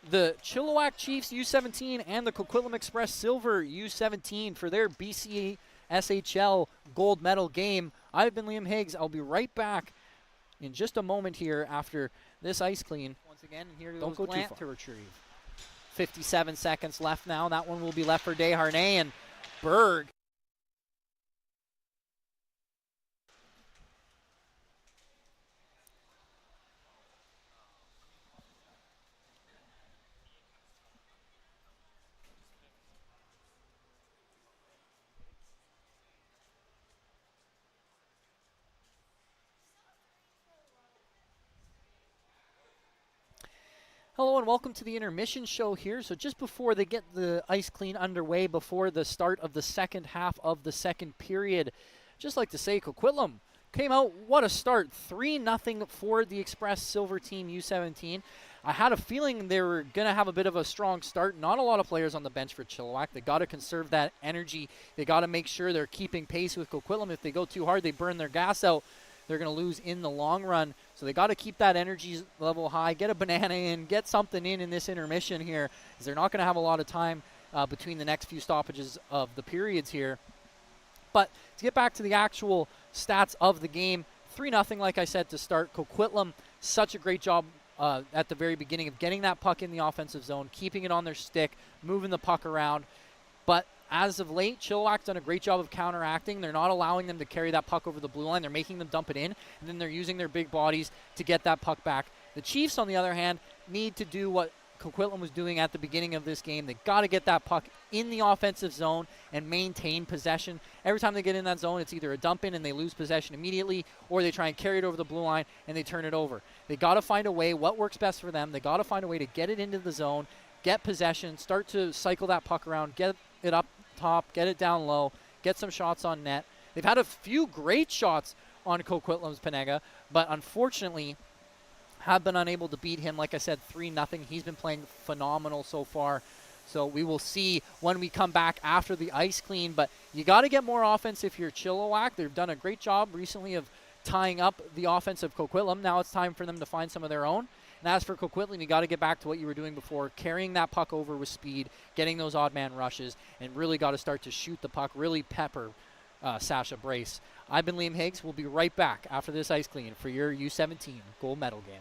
Speaker 1: the Chilliwack Chiefs U17 and the Coquitlam Express Silver U17 for their BCSHL gold medal game. I've been Liam Higgs. I'll be right back in just a moment here after this ice clean. Once again, here goes Glant to retrieve. 57 seconds left now. That one will be left for Desharnais, and Berg. Hello and welcome to the intermission show here. So just before they get the ice clean underway, before the start of the second half of the second period, just like to say Coquitlam came out, what a start, 3-0 for the Express Silver Team U17. I had a feeling they were going to have a bit of a strong start. Not a lot of players on the bench for Chilliwack. They got to conserve that energy. They got to make sure they're keeping pace with Coquitlam. If they go too hard, they burn their gas out. They're going to lose in the long run. So they got to keep that energy level high, get a banana in, get something in this intermission here, as they're not going to have a lot of time between the next few stoppages of the periods here. But to get back to the actual stats of the game, 3-0, like I said, to start. Coquitlam, such a great job at the very beginning of getting that puck in the offensive zone, keeping it on their stick, moving the puck around. But as of late, Chilliwack's done a great job of counteracting. They're not allowing them to carry that puck over the blue line. They're making them dump it in, and then they're using their big bodies to get that puck back. The Chiefs, on the other hand, need to do what Coquitlam was doing at the beginning of this game. They got to get that puck in the offensive zone and maintain possession. Every time they get in that zone, it's either a dump in and they lose possession immediately, or they try and carry it over the blue line and they turn it over. They got to find a way, what works best for them. They got to find a way to get it into the zone, get possession, start to cycle that puck around, get it up top, get it down low, get some shots on net. They've had a few great shots on Coquitlam's Penega, but unfortunately have been unable to beat him. Like I said, 3-0. He's been playing phenomenal so far. So we will see when we come back after the ice clean, but you got to get more offense if you're Chilliwack. They've done a great job recently of tying up the offense of Coquitlam. Now it's time for them to find some of their own. And as for Coquitlam, you got to get back to what you were doing before, carrying that puck over with speed, getting those odd man rushes, and really got to start to shoot the puck, really pepper Sasha Brace. I've been Liam Higgs. We'll be right back after this ice clean for your U17 gold medal game.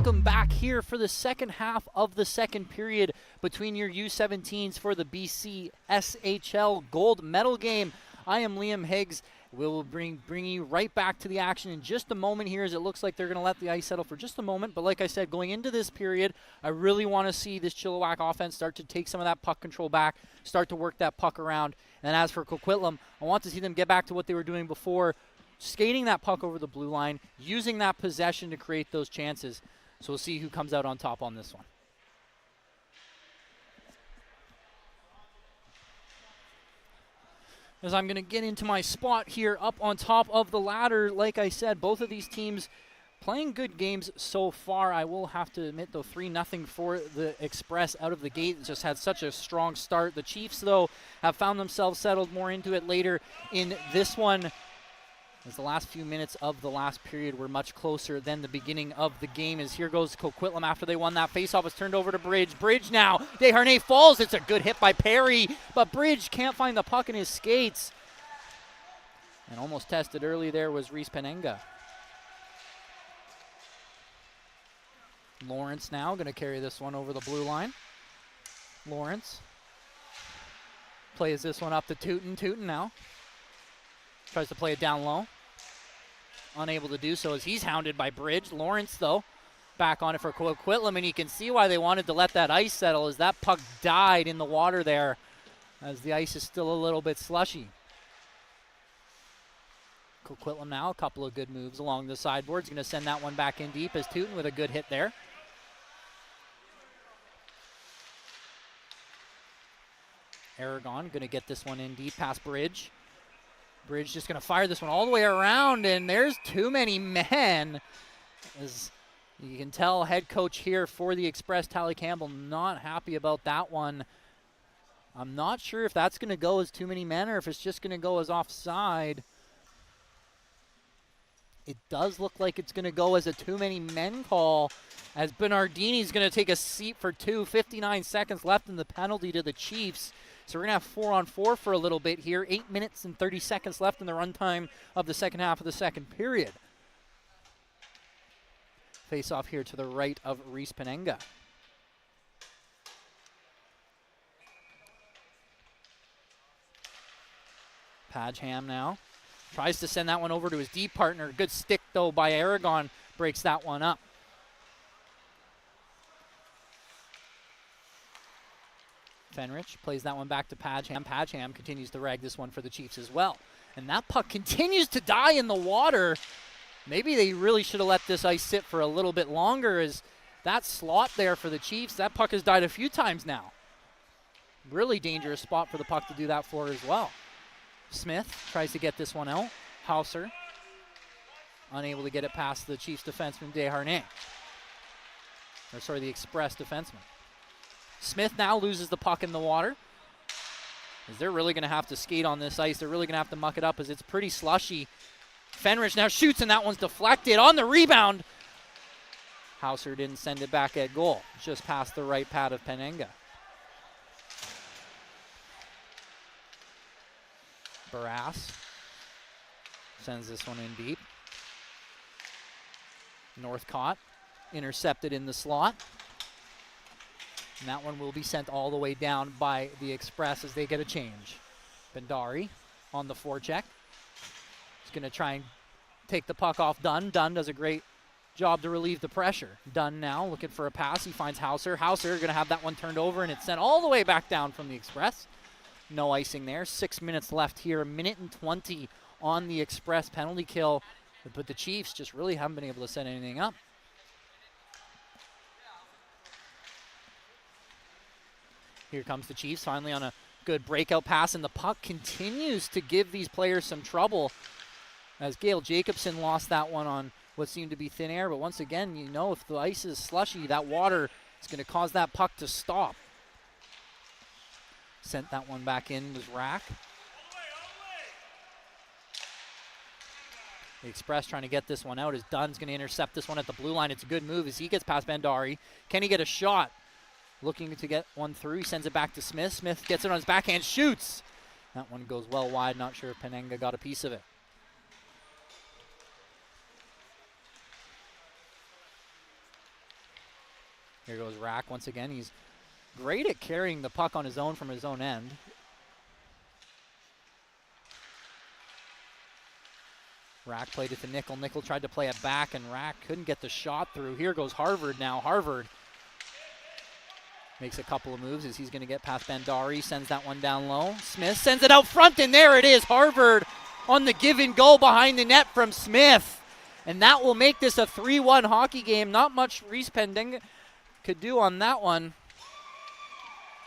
Speaker 1: welcome back here for the second half of the second period between your U17s for the BCSHL gold medal game. I am Liam Higgs. We'll bring you right back to the action in just a moment here, as it looks like they're going to let the ice settle for just a moment. But like I said, going into this period, I really want to see this Chilliwack offense start to take some of that puck control back, start to work that puck around. And as for Coquitlam, I want to see them get back to what they were doing before, skating that puck over the blue line, using that possession to create those chances. So we'll see who comes out on top on this one. As I'm going to get into my spot here up on top of the ladder, like I said, both of these teams playing good games so far. I will have to admit, though, 3-0 for the Express out of the gate. It just had such a strong start. The Chiefs, though, have found themselves settled more into it later in this one, as the last few minutes of the last period were much closer than the beginning of the game. As here goes Coquitlam after they won that faceoff. It's turned over to Bridge. Bridge now. Desharnais falls. It's a good hit by Perry, but Bridge can't find the puck in his skates. And almost tested early there was Reese Penenga. Lawrence now going to carry this one over the blue line. Lawrence plays this one up to Tootin. Tootin now tries to play it down low. Unable to do so as he's hounded by Bridge. Lawrence, though, back on it for Coquitlam, and you can see why they wanted to let that ice settle, as that puck died in the water there, as the ice is still a little bit slushy. Coquitlam now, a couple of good moves along the sideboards. Going to send that one back in deep as Tootin with a good hit there. Aragon going to get this one in deep past Bridge. Bridge just going to fire this one all the way around, and there's too many men. As you can tell, head coach here for the Express, Tally Campbell, not happy about that one. I'm not sure if that's going to go as too many men or if it's just going to go as offside. It does look like it's going to go as a too many men call, as Bernardini's going to take a seat for 59 seconds left in the penalty to the Chiefs. So we're going to have 4-on-4 for a little bit here. 8 minutes and 30 seconds left in the runtime of the second half of the second period. Face off here to the right of Reese Penenga. Pageham now tries to send that one over to his D partner. Good stick, though, by Aragon. Breaks that one up. Fenrich plays that one back to Pageham. Pageham continues to rag this one for the Chiefs as well. And that puck continues to die in the water. Maybe they really should have let this ice sit for a little bit longer, as that slot there for the Chiefs, that puck has died a few times now. Really dangerous spot for the puck to do that for as well. Smith tries to get this one out. Hauser unable to get it past the Chiefs defenseman, Desharnais. Or sorry, the Express defenseman. Smith now loses the puck in the water, as they're really going to have to skate on this ice. They're really going to have to muck it up, as it's pretty slushy. Fenrich now shoots, and that one's deflected. On the rebound, Hauser didn't send it back at goal. Just past the right pad of Penenga. Barras sends this one in deep. Northcott intercepted in the slot. And that one will be sent all the way down by the Express as they get a change. Bendari on the forecheck. He's going to try and take the puck off Dunn. Dunn does a great job to relieve the pressure. Dunn now looking for a pass. He finds Hauser. Hauser going to have that one turned over, and it's sent all the way back down from the Express. No icing there. 6 minutes left here. 1:20 on the Express penalty kill. But the Chiefs just really haven't been able to set anything up. Here comes the Chiefs finally on a good breakout pass, and the puck continues to give these players some trouble, as Gail Jacobson lost that one on what seemed to be thin air. But once again, you know, if the ice is slushy, that water is going to cause that puck to stop. Sent that one back in was Rack. The Express trying to get this one out as Dunn's going to intercept this one at the blue line. It's a good move as he gets past Bendari. Can he get a shot? Looking to get one through. He sends it back to Smith. Smith gets it on his backhand, shoots. That one goes well wide. Not sure if Penenga got a piece of it. Here goes Rack once again. He's great at carrying the puck on his own from his own end. Rack played it to Nickel. Nickel tried to play it back, and Rack couldn't get the shot through. Here goes Harvard now. Harvard makes a couple of moves as he's going to get past Bandari. Sends that one down low. Smith sends it out front, and there it is. Harvard on the give and go behind the net from Smith. And that will make this a 3-1 hockey game. Not much Reese Pendenga could do on that one.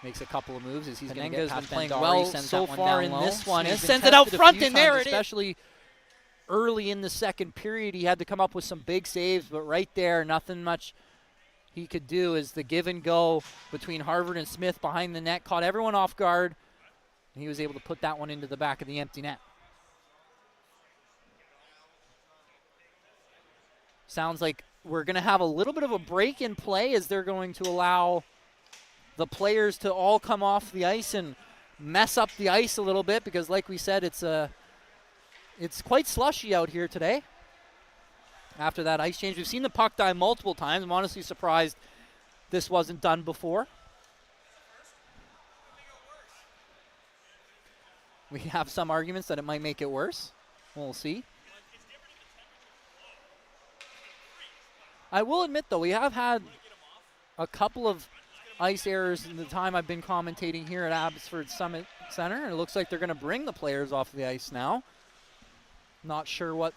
Speaker 1: Makes a couple of moves as he's going to get past
Speaker 2: playing
Speaker 1: Bandari.
Speaker 2: well
Speaker 1: Sends
Speaker 2: so
Speaker 1: that one
Speaker 2: far
Speaker 1: down
Speaker 2: in
Speaker 1: low.
Speaker 2: this one.
Speaker 1: Smith
Speaker 2: He
Speaker 1: sends
Speaker 2: sends
Speaker 1: it out
Speaker 2: a
Speaker 1: front,
Speaker 2: few
Speaker 1: and there
Speaker 2: times,
Speaker 1: it is. Especially early in the second period, he had to come up with some big saves, but right there, nothing much he could do as the give and go between Harvard and Smith behind the net caught everyone off guard, and he was able to put that one into the back of the empty net. Sounds like we're going to have a little bit of a break in play as they're going to allow the players to all come off the ice and mess up the ice a little bit because, like we said, it's quite slushy out here today. After that ice change, we've seen the puck die multiple times. I'm honestly surprised this wasn't done before. We have some arguments that it might make it worse. We'll see. I will admit, though, we have had a couple of ice errors in the time I've been commentating here at Abbotsford Summit Center. It looks like they're going to bring the players off the ice now. Not sure what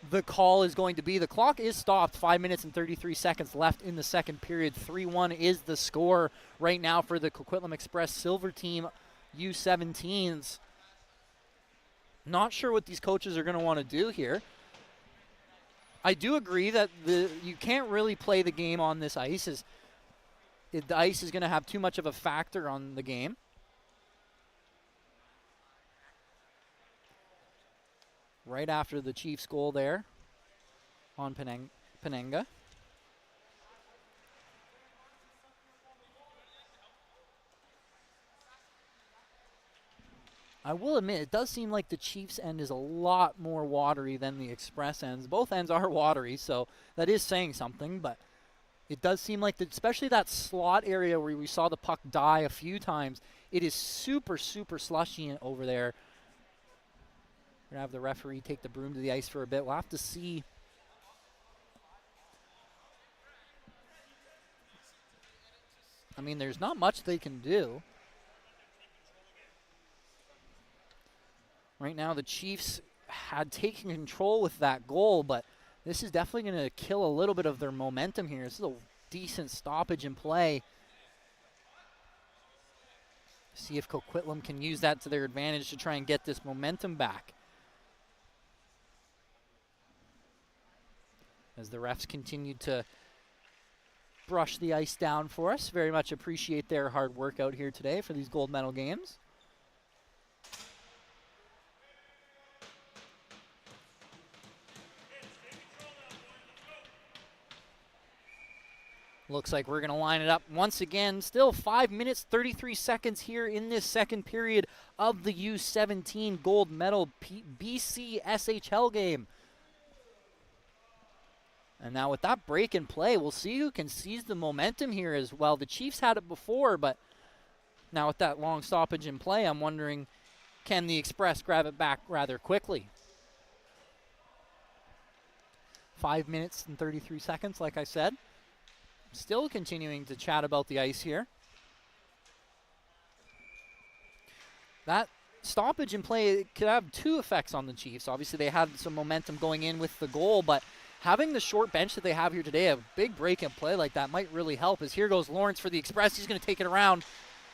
Speaker 1: the call is going to be. The clock is stopped. 5 minutes and 33 seconds left in the second period. 3-1 is the score right now for the Coquitlam Express Silver Team U17s. Not sure what these coaches are going to want to do here. I do agree that you can't really play the game on this ice. The ice is going to have too much of a factor on the game. Right after the Chiefs' goal there on Penenga. I will admit, it does seem like the Chiefs' end is a lot more watery than the Express ends. Both ends are watery, so that is saying something, but it does seem like, especially that slot area where we saw the puck die a few times, it is super, super slushy over there. We're going to have the referee take the broom to the ice for a bit. We'll have to see. I mean, there's not much they can do. Right now, the Chiefs had taken control with that goal, but this is definitely going to kill a little bit of their momentum here. This is a decent stoppage in play. See if Coquitlam can use that to their advantage to try and get this momentum back. As the refs continue to brush the ice down for us. Very much appreciate their hard work out here today for these gold medal games. Looks like we're going to line it up once again. Still 5 minutes, 33 seconds here in this second period of the U17 gold medal BCSHL game. And now with that break in play, we'll see who can seize the momentum here as well. The Chiefs had it before, but now with that long stoppage in play, I'm wondering, can the Express grab it back rather quickly? 5 minutes and 33 seconds, like I said. Still continuing to chat about the ice here. That stoppage in play could have two effects on the Chiefs. Obviously, they had some momentum going in with the goal, but having the short bench that they have here today, a big break in play like that might really help. As here goes Lawrence for the Express. He's going to take it around.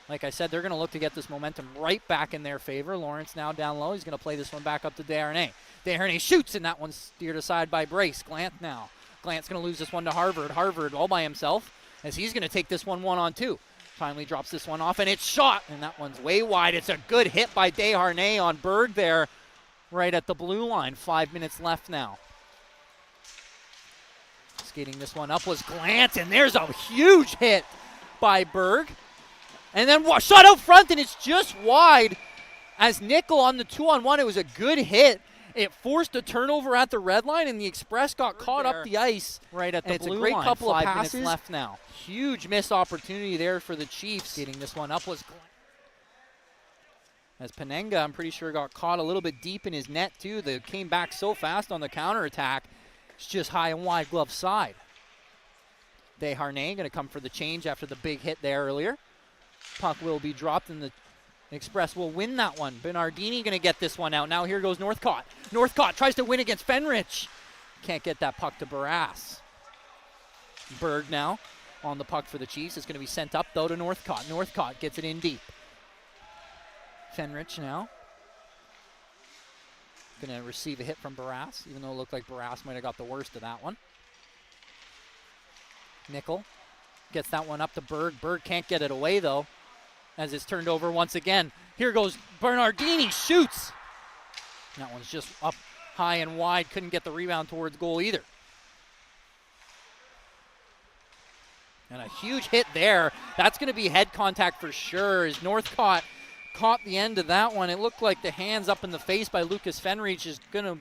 Speaker 1: Like I said, they're going to look to get this momentum right back in their favor. Lawrence now down low. He's going to play this one back up to Desharnais. Desharnais shoots, and that one's steered aside by Brace. Glant now. Glant's going to lose this one to Harvard. Harvard all by himself as he's going to take this one 1-on-2. Finally drops this one off, and it's shot, and that one's way wide. It's a good hit by Desharnais on Berg there right at the blue line. 5 minutes left now. Skating this one up was Glant, and there's a huge hit by Berg. And then shot out front, and it's just wide as Nickel on the 2-on-1. It was a good hit, It forced a turnover at the red line, and the Express got caught up the ice.
Speaker 2: Right at the
Speaker 1: It's a
Speaker 2: blue
Speaker 1: great
Speaker 2: line.
Speaker 1: couple of
Speaker 2: 5
Speaker 1: passes.
Speaker 2: minutes left now.
Speaker 1: Huge missed opportunity there for the Chiefs.
Speaker 2: Getting this one up was
Speaker 1: As Penenga, I'm pretty sure, got caught a little bit deep in his net, too. They came back so fast on the counterattack. It's just high and wide glove side. Desharnais going to come for the change after the big hit there earlier. Puck will be dropped, and the Express will win that one. Bernardini going to get this one out. Now here goes Northcott. Northcott tries to win against Fenrich. Can't get that puck to Barras. Berg now on the puck for the Chiefs. It's going to be sent up, though, to Northcott. Northcott gets it in deep. Fenrich now. Going to receive a hit from Barras, even though it looked like Barras might have got the worst of that one. Nickel gets that one up to Berg. Berg can't get it away, though, as it's turned over once again. Here goes Bernardini, shoots. That one's just up high and wide. Couldn't get the rebound towards goal either. And a huge hit there. That's going to be head contact for sure, as Northcott caught the end of that one. It looked like the hands up in the face by Lucas Fenrich is going to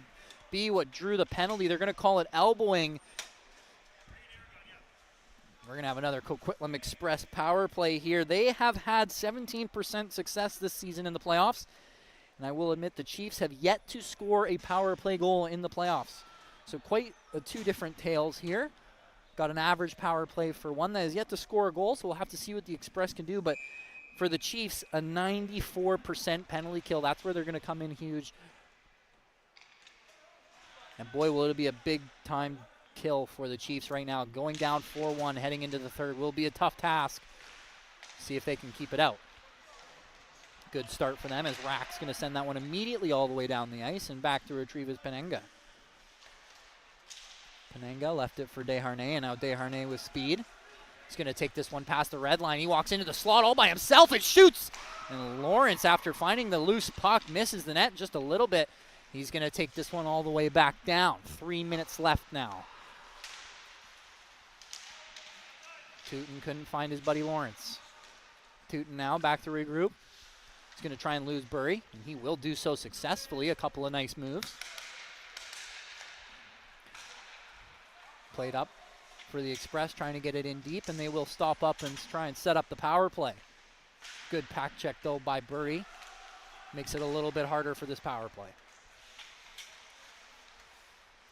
Speaker 1: be what drew the penalty. They're going to call it elbowing. We're going to have another Coquitlam Express power play here. They have had 17% success this season in the playoffs. And I will admit the Chiefs have yet to score a power play goal in the playoffs. So quite two different tales here. Got an average power play for one that has yet to score a goal, so we'll have to see what the Express can do. But for the Chiefs, a 94% penalty kill. That's where they're going to come in huge. And boy, will it be a big-time kill for the Chiefs right now. Going down 4-1, heading into the third will be a tough task. See if they can keep it out. Good start for them, as Rack's going to send that one immediately all the way down the ice, and back to retrieve is Penenga. Penenga left it for Desharnais, and now Desharnais with speed. He's going to take this one past the red line. He walks into the slot all by himself and shoots. And Lawrence, after finding the loose puck, misses the net just a little bit. He's going to take this one all the way back down. 3 minutes left now. Tootin couldn't find his buddy Lawrence. Tootin now back to regroup. He's going to try and lose Burry, and he will do so successfully. A couple of nice moves. Played up for the Express, trying to get it in deep, and they will stop up and try and set up the power play. Good pack check, though, by Burry. Makes it a little bit harder for this power play.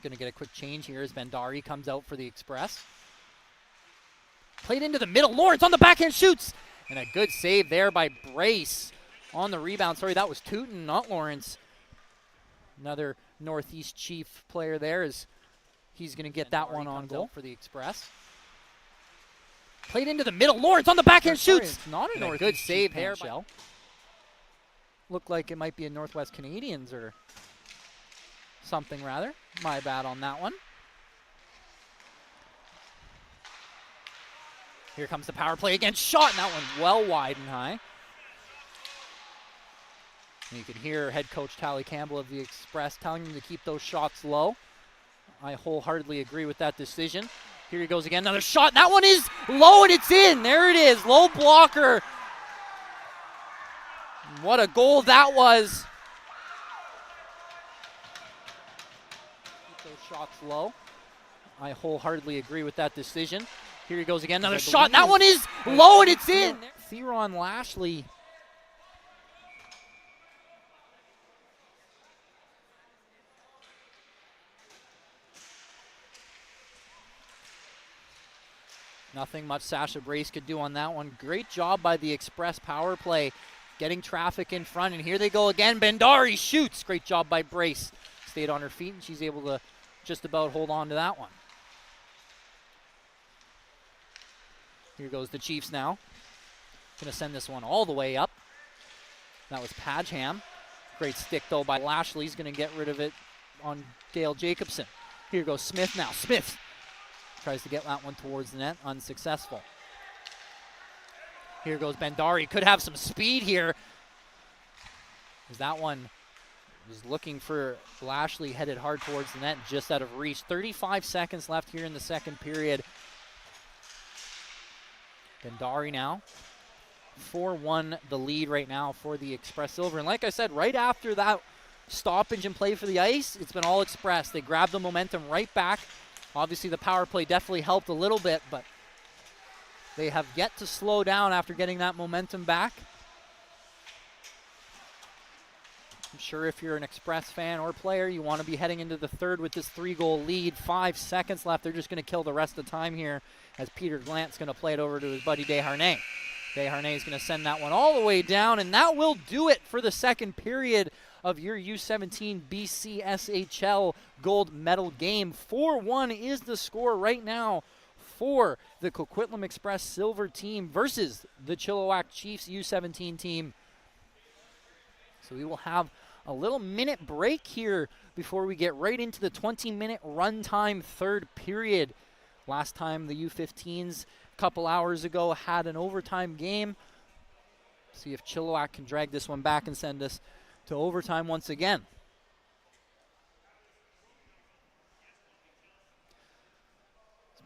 Speaker 1: Going to get a quick change here as Bandari comes out for the Express. Played into the middle. Lawrence on the backhand shoots. And a good save there by Brace on the rebound. Sorry, that was Tootin, not Lawrence. Another Northeast Chief player there, as he's going to get that one on goal for the Express. Played into the middle. Lawrence on the backhand shoots.
Speaker 2: It's not a Northeast
Speaker 1: good save
Speaker 2: Chief
Speaker 1: here.
Speaker 2: Shell.
Speaker 1: Looked like it might be a Northwest Canadians or something rather. My bad on that one. Here comes the power play again. Shot, and that one well wide and high. And you can hear head coach Tally Campbell of the Express telling them to keep those shots low. I wholeheartedly agree with that decision. Here he goes again. Another shot. That one is low, and it's in. There it is. Low blocker. What a goal that was. Keep those shots low. I wholeheartedly agree with that decision. Here he goes again. Another shot. That one is low, and it's in. Theron Lashley. Nothing much Sasha Brace could do on that one. Great job by the Express power play, getting traffic in front. And here they go again. Bandari shoots. Great job by Brace. Stayed on her feet, and she's able to just about hold on to that one. Here goes the Chiefs now. Going to send this one all the way up. That was Padgham. Great stick, though, by Lashley. He's going to get rid of it on Dale Jacobson. Here goes Smith now. Smith tries to get that one towards the net. Unsuccessful. Here goes Bandari. Could have some speed here. As that one was looking for Lashley, headed hard towards the net, just out of reach. 35 seconds left here in the second period. Bandari now. 4-1 the lead right now for the Express Silver. And like I said, right after that stoppage and play for the ice. It's been all express. They grabbed the momentum right back. Obviously, the power play definitely helped a little bit, but they have yet to slow down after getting that momentum back. I'm sure if you're an Express fan or player, you want to be heading into the third with this 3-goal lead. 5 seconds left. They're just going to kill the rest of the time here as Peter Glant's going to play it over to his buddy Desharnais. Desharnais is going to send that one all the way down, and that will do it for the second period of your U17 BCSHL gold medal game. 4-1 is the score right now for the Coquitlam Express Silver team versus the Chilliwack Chiefs U17 team. So we will have a little minute break here before we get right into the 20-minute runtime third period. Last time the U15s a couple hours ago had an overtime game. See if Chilliwack can drag this one back and send us to overtime once again.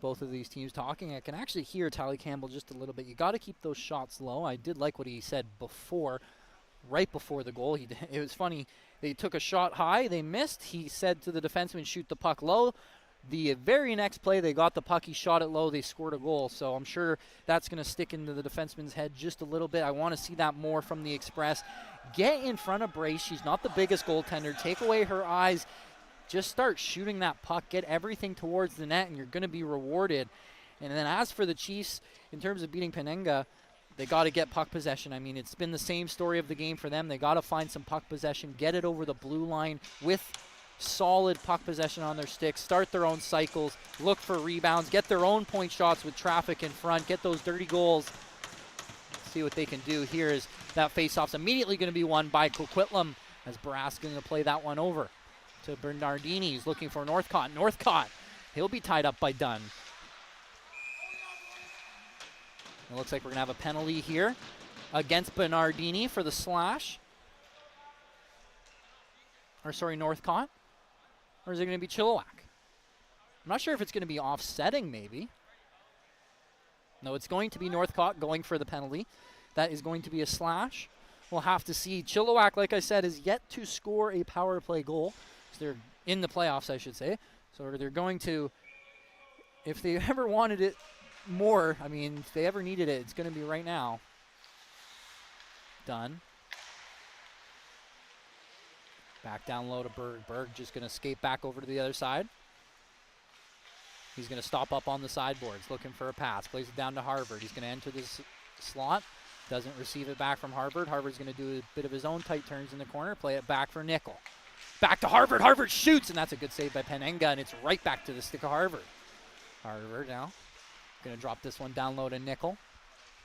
Speaker 1: Both of these teams talking. I can actually hear Tally Campbell just a little bit. You got to keep those shots low. I did like what he said before, right before the goal. It was funny. They took a shot high. They missed. He said to the defenseman, shoot the puck low. The very next play, they got the puck. He shot it low. They scored a goal. So I'm sure that's going to stick into the defenseman's head just a little bit. I want to see that more from the Express. Get in front of Brace. She's not the biggest goaltender. Take away her eyes. Just start shooting that puck. Get everything towards the net, and you're going to be rewarded. And then as for the Chiefs, in terms of beating Penenga, they got to get puck possession. I mean, it's been the same story of the game for them. They got to find some puck possession, get it over the blue line with solid puck possession on their sticks, start their own cycles, look for rebounds, get their own point shots with traffic in front, get those dirty goals. See what they can do. Here is that faceoff's immediately going to be won by Coquitlam as Barras going to play that one over to Bernardini. He's looking for Northcott. Northcott, he'll be tied up by Dunn. It looks like we're going to have a penalty here against Bernardini for the slash. Or sorry, Northcott. Or is it going to be Chilliwack? I'm not sure if it's going to be offsetting maybe. No, it's going to be Northcott going for the penalty. That is going to be a slash. We'll have to see. Chilliwack, like I said, is yet to score a power play goal. So they're in the playoffs, I should say. So they're going to, if they ever wanted it more, I mean, if they ever needed it, it's going to be right now. Done. Back down low to Berg. Berg just going to skate back over to the other side. He's going to stop up on the sideboards, looking for a pass. Plays it down to Harvard. He's going to enter this slot. Doesn't receive it back from Harvard. Harvard's going to do a bit of his own tight turns in the corner. Play it back for Nickel. Back to Harvard. Harvard shoots, and that's a good save by Penenga, and it's right back to the stick of Harvard. Harvard now going to drop this one down low to Nickel.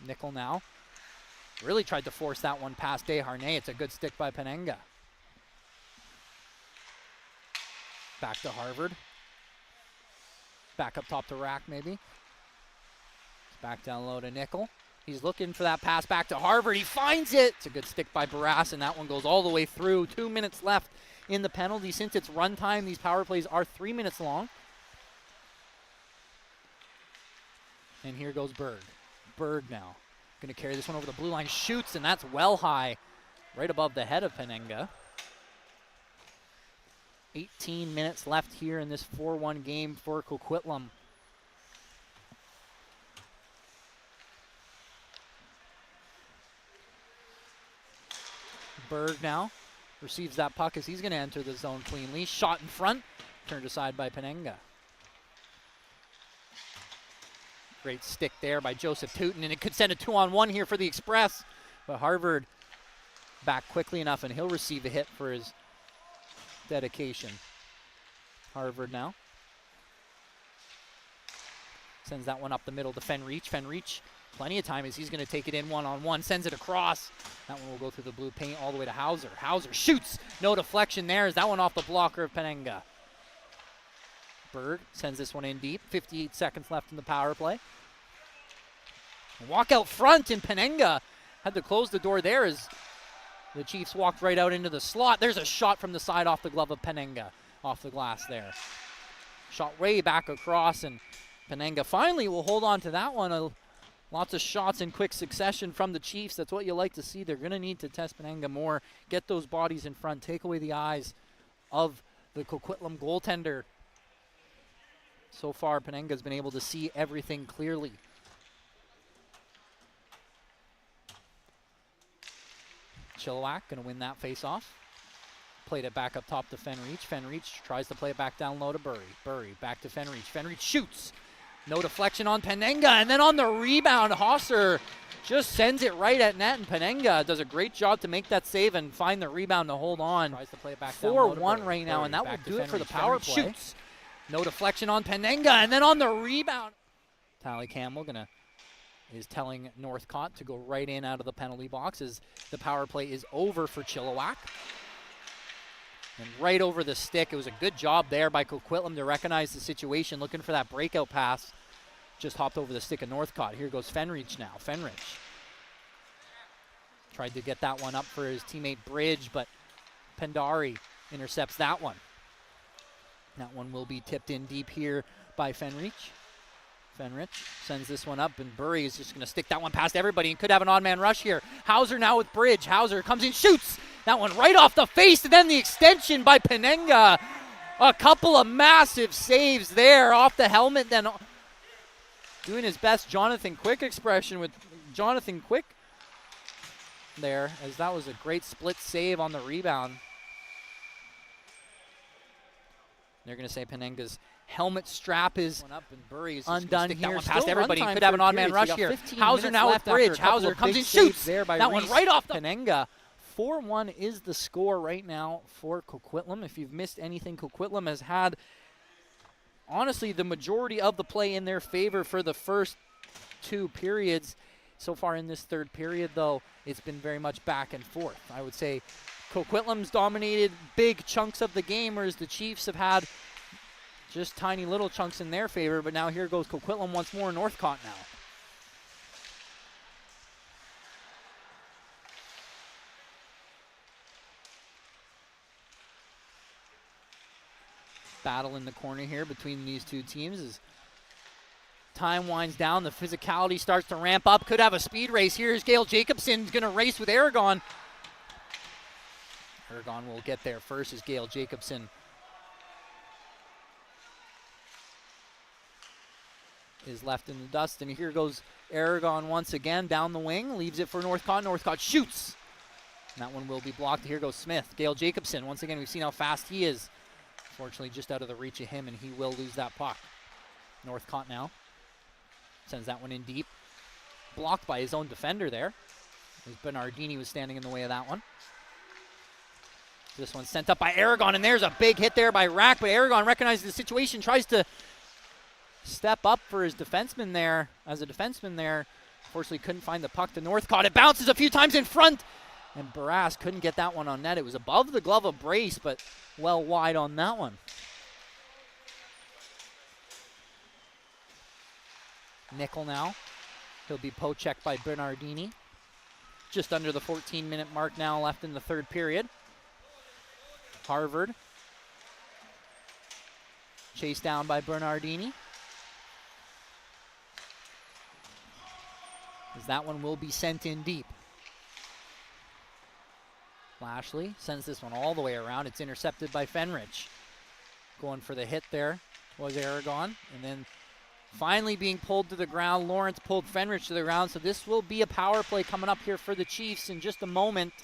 Speaker 1: Nickel now really tried to force that one past Desharnais. It's a good stick by Penenga. Back to Harvard. Back up top to Rack maybe. Back down low to Nickel. He's looking for that pass back to Harvard. He finds it. It's a good stick by Barras, and that one goes all the way through. 2 minutes left in the penalty. Since it's run time, these power plays are 3 minutes long. And here goes Berg. Berg now going to carry this one over the blue line. Shoots, and that's well high, right above the head of Penenga. 18 minutes left here in this 4-1 game for Coquitlam. Berg now receives that puck as he's going to enter the zone cleanly. Shot in front, turned aside by Penenga. Great stick there by Joseph Tootin, and it could send a 2-on-1 here for the Express. But Harvard back quickly enough, and he'll receive a hit for his dedication. Harvard now sends that one up the middle to Fenreach. Fenreach, plenty of time as he's going to take it in one-on-one, sends it across. That one will go through the blue paint all the way to Hauser. Hauser shoots, no deflection there. Is that one off the blocker of Penenga? Berg sends this one in deep. 58 seconds left in the power play. Walk out front, and Penenga had to close the door there as the Chiefs walked right out into the slot. There's a shot from the side off the glove of Penenga, off the glass there. Shot way back across, and Penenga finally will hold on to that one. A Lots of shots in quick succession from the Chiefs. That's what you like to see. They're going to need to test Penenga more, get those bodies in front, take away the eyes of the Coquitlam goaltender. So far, Penenga's been able to see everything clearly. Chilliwack going to win that face-off. Played it back up top to Fenreach. Fenreach tries to play it back down low to Burry. Burry back to Fenreach. Fenreach shoots. No deflection on Penenga. And then on the rebound, Hosser just sends it right at net. And Penenga does a great job to make that save and find the rebound to hold on. Tries to play it back 4-1 right now, and that will do it for the power play. Shoots. No deflection on Penenga. And then on the rebound, Tally Campbell is telling Northcott to go right in out of the penalty box as the power play is over for Chilliwack. And right over the stick. It was a good job there by Coquitlam to recognize the situation, looking for that breakout pass. Just hopped over the stick of Northcott. Here goes Fenreach now. Fenreach tried to get that one up for his teammate Bridge, but Pendari intercepts that one. That one will be tipped in deep here by Fenreach. Fenreach sends this one up, and Burry is just going to stick that one past everybody and could have an odd man rush here. Hauser now with Bridge. Hauser comes in, shoots! That one right off the face, and then the extension by Penenga. A couple of massive saves there off the helmet, then doing his best Jonathan Quick expression with Jonathan Quick there, as that was a great split save on the rebound. They're going to say Penenga's helmet strap is up, and Burry is undone here. That one past everybody. Could have an odd man rush here. Hauser now with Bridge. Hauser comes in, shoots. There by that one right off the Penenga. 4-1 is the score right now for Coquitlam. If you've missed anything, Coquitlam has had, honestly, the majority of the play in their favor for the first two periods. So far in this third period, though, it's been very much back and forth. I would say Coquitlam's dominated big chunks of the game, whereas the Chiefs have had just tiny little chunks in their favor. But now here goes Coquitlam once more, Northcott now. Battle in the corner here between these two teams as time winds down. The physicality starts to ramp up. Could have a speed race. Here's Gale Jacobson going to race with Aragon. Aragon will get there first as Gale Jacobson is left in the dust. And here goes Aragon once again down the wing. Leaves it for Northcott. Northcott shoots. And that one will be blocked. Here goes Smith. Gale Jacobson. Once again, we've seen how fast he is. Fortunately, just out of the reach of him, and he will lose that puck. Northcott now sends that one in deep. Blocked by his own defender there, as Bernardini was standing in the way of that one. This one's sent up by Aragon, and there's a big hit there by Rack, but Aragon recognizes the situation, tries to step up for his defenseman there. As a defenseman there, unfortunately couldn't find the puck to Northcott. It bounces a few times in front, and Barras couldn't get that one on net. It was above the glove of Brace, but well wide on that one. Nickel now. He'll be poke-checked by Bernardini. Just under the 14-minute mark now left in the third period. Harvard. Chased down by Bernardini. As that one will be sent in deep. Lashley sends this one all the way around. It's intercepted by Fenreach. Going for the hit there was Aragon. And then finally being pulled to the ground. Lawrence pulled Fenreach to the ground. So this will be a power play coming up here for the Chiefs in just a moment.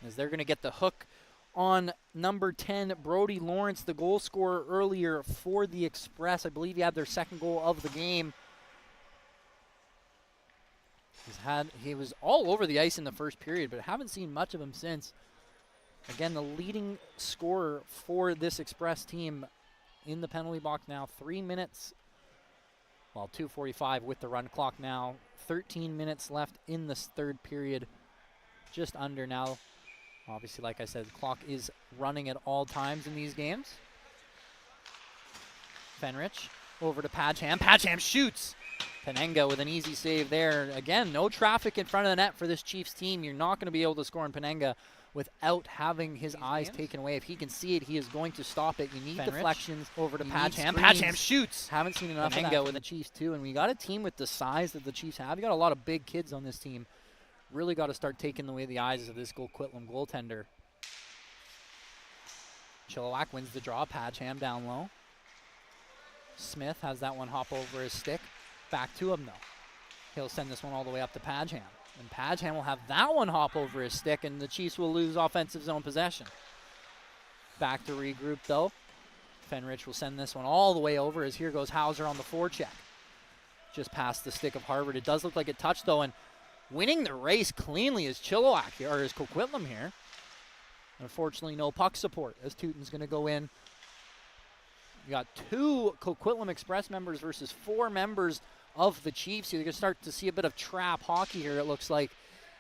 Speaker 1: As they're going to get the hook on number 10, Brody Lawrence, the goal scorer earlier for the Express. I believe he had their second goal of the game. He was all over the ice in the first period, but haven't seen much of him since. Again, the leading scorer for this Express team in the penalty box now. 3 minutes, well, 2:45 with the run clock now. 13 minutes left in this third period, just under now. Obviously, like I said, the clock is running at all times in these games. Fenreach over to Padgham. Padgham shoots. Penenga with an easy save there. Again, no traffic in front of the net for this Chiefs team. You're not going to be able to score on Penenga without having his eyes taken away. If he can see it, he is going to stop it. You need deflections.
Speaker 2: Over to
Speaker 1: You
Speaker 2: Pregame.
Speaker 1: need
Speaker 2: Pregame shoots.
Speaker 1: Haven't seen enough of that from the Chiefs, too. And we got a team with the size that the Chiefs have. You got a lot of big kids on this team. Really got to start taking away the eyes of this Coquitlam goaltender. Chilliwack wins the draw. Pregame down low. Smith has that one hop over his stick. Back to him, though. He'll send this one all the way up to Pregame. And Pregame will have that one hop over his stick, and the Chiefs will lose offensive zone possession. Back to regroup, though. Fenrich will send this one all the way over as here goes Hauser on the forecheck. Just past the stick of Harvard. It does look like it touched, though, and winning the race cleanly is Chilliwack here, or is Coquitlam here. Unfortunately, no puck support as Teuton's going to go in. You got 2 Coquitlam Express members versus 4 members of the Chiefs. You're going to start to see a bit of trap hockey here, it looks like,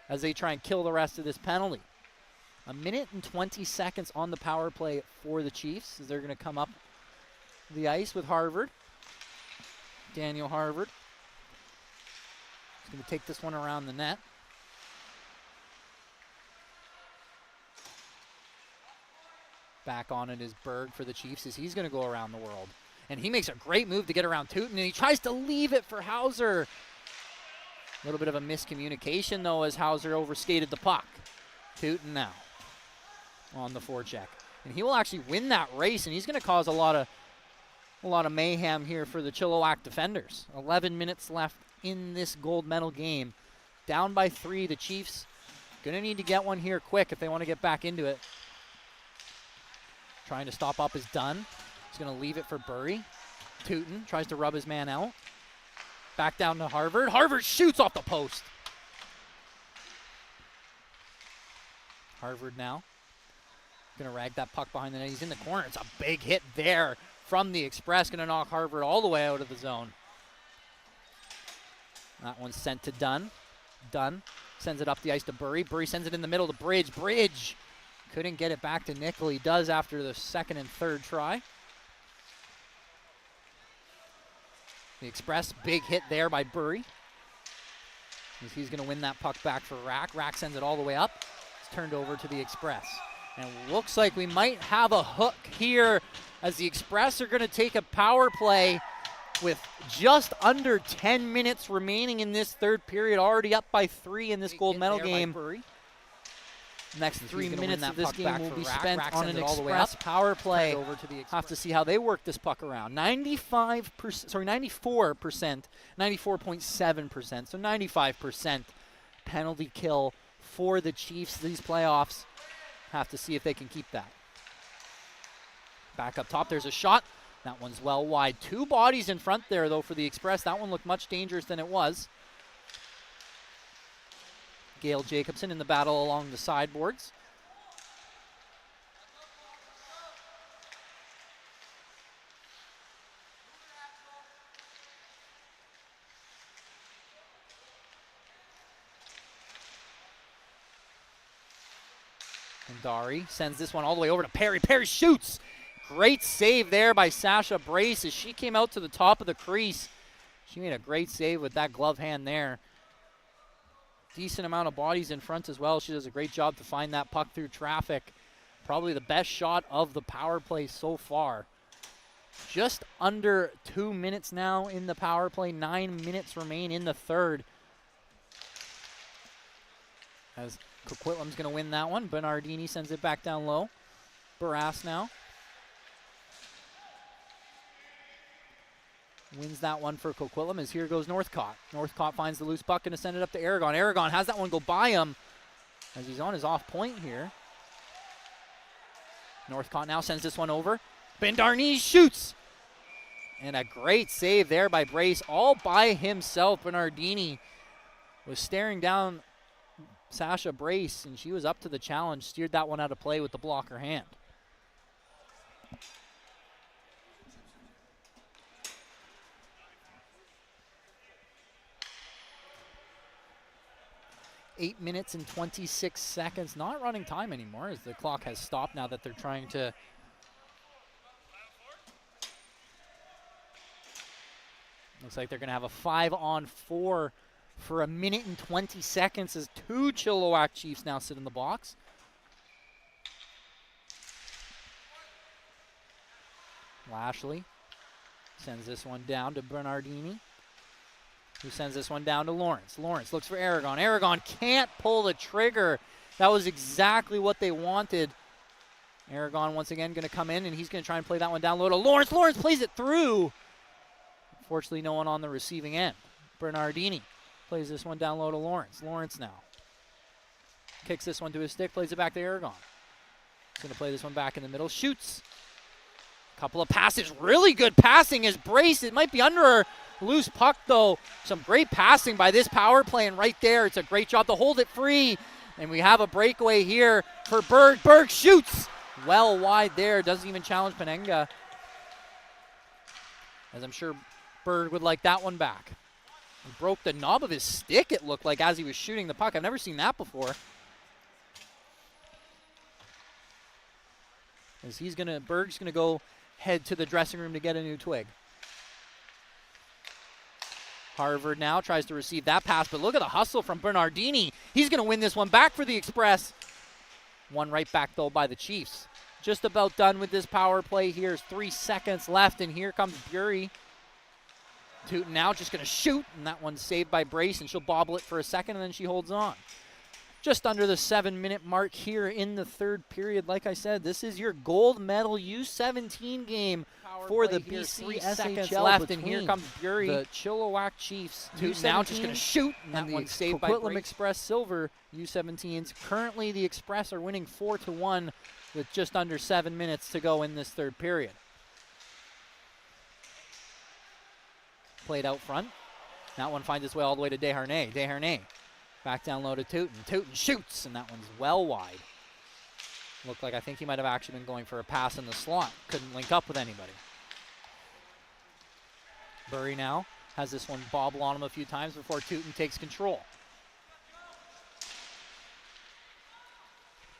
Speaker 1: as they try and kill the rest of this penalty. 1 minute and 20 seconds on the power play for the Chiefs as they're going to come up the ice with Harvard. Daniel Harvard. He's going to take this one around the net. Back on it is Berg for the Chiefs as he's going to go around the world. And he makes a great move to get around Teuton, and he tries to leave it for Hauser. A little bit of a miscommunication, though, as Hauser overskated the puck. Teuton now on the forecheck. And he will actually win that race, and he's going to cause a lot of mayhem here for the Chilliwack defenders. 11 minutes left in this gold medal game. Down by 3, the Chiefs going to need to get one here quick if they want to get back into it. Trying to stop up is Dunn. He's going to leave it for Burry. Teuton tries to rub his man out. Back down to Harvard. Harvard shoots off the post. Harvard now. Going to rag that puck behind the net. He's in the corner. It's a big hit there from the Express. Going to knock Harvard all the way out of the zone. That one's sent to Dunn. Dunn sends it up the ice to Burry. Burry sends it in the middle to Bridge. Bridge couldn't get it back to Nickel. He does after the second and third try. The Express, big hit there by Burry. He's going to win that puck back for Rack. Rack sends it all the way up. It's turned over to the Express. And it looks like we might have a hook here as the Express are going to take a power play with just under 10 minutes remaining in this third period. Already up by 3 in this gold medal game. Next 3 minutes of this game will be spent on an Express power play. Over to the have to see how they work this puck around. 94%, 94.7%, so 95% penalty kill for the Chiefs these playoffs. Have to see if they can keep that. Back up top, there's a shot. That one's well wide. 2 bodies in front there, though, for the Express. That one looked much dangerous than it was. Gail Jacobson in the battle along the sideboards. And Dari sends this one all the way over to Perry. Perry shoots! Great save there by Sasha Brace as she came out to the top of the crease. She made a great save with that glove hand there. Decent amount of bodies in front as well. She does a great job to find that puck through traffic. Probably the best shot of the power play so far. Just under 2 minutes now in the power play. 9 minutes remain in the third. As Coquitlam's going to win that one. Bernardini sends it back down low. Barras now wins that one for Coquitlam as here goes Northcott. Northcott finds the loose puck and to send it up to Aragon. Aragon has that one go by him as he's on his off point here. Northcott now sends this one over. Bendarnese shoots! And a great save there by Brace all by himself. Bernardini was staring down Sasha Brace and she was up to the challenge. Steered that one out of play with the blocker hand. Eight minutes and 26 seconds. Not running time anymore as the clock has stopped now that they're trying to looks like they're going to have a 5-on-4 for a minute and 20 seconds as 2 Chilliwack Chiefs now sit in the box. Lashley sends this one down to Bernardini, who sends this one down to Lawrence. Lawrence looks for Aragon. Aragon can't pull the trigger. That was exactly what they wanted. Aragon once again going to come in, and he's going to try and play that one down low to Lawrence. Lawrence plays it through. Unfortunately, no one on the receiving end. Bernardini plays this one down low to Lawrence. Lawrence now kicks this one to his stick, plays it back to Aragon. He's going to play this one back in the middle, shoots. Couple of passes, really good passing is Brace. It might be under a loose puck though. Some great passing by this power play, and right there, it's a great job to hold it free. And we have a breakaway here for Berg. Berg shoots well wide there, doesn't even challenge Penenga. As I'm sure Berg would like that one back. He broke the knob of his stick, it looked like, as he was shooting the puck. I've never seen that before. As Berg's gonna go head to the dressing room to get a new twig. Harvard now tries to receive that pass, but look at the hustle from Bernardini. He's going to win this one back for the Express. One right back, though, by the Chiefs. Just about done with this power play here. 3 seconds left, and here comes Bury. Tootin now just going to shoot, and that one's saved by Brace, and she'll bobble it for a second, and then she holds on. Just under the 7-minute mark here in the third period. Like I said, this is your gold medal U17 game for the BCSHL left, and here comes Bury. The Chilliwack Chiefs now just going to shoot, and that one's saved by Coquitlam Express silver U17s. Currently, the Express are winning 4-1 with just under 7 minutes to go in this third period. Played out front. That one finds its way all the way to Desharnais. Desharnais back down low to Tootin. Tootin shoots, and that one's well wide. Looked like I think he might have actually been going for a pass in the slot. Couldn't link up with anybody. Bury now has this one bobble on him a few times before Tootin takes control.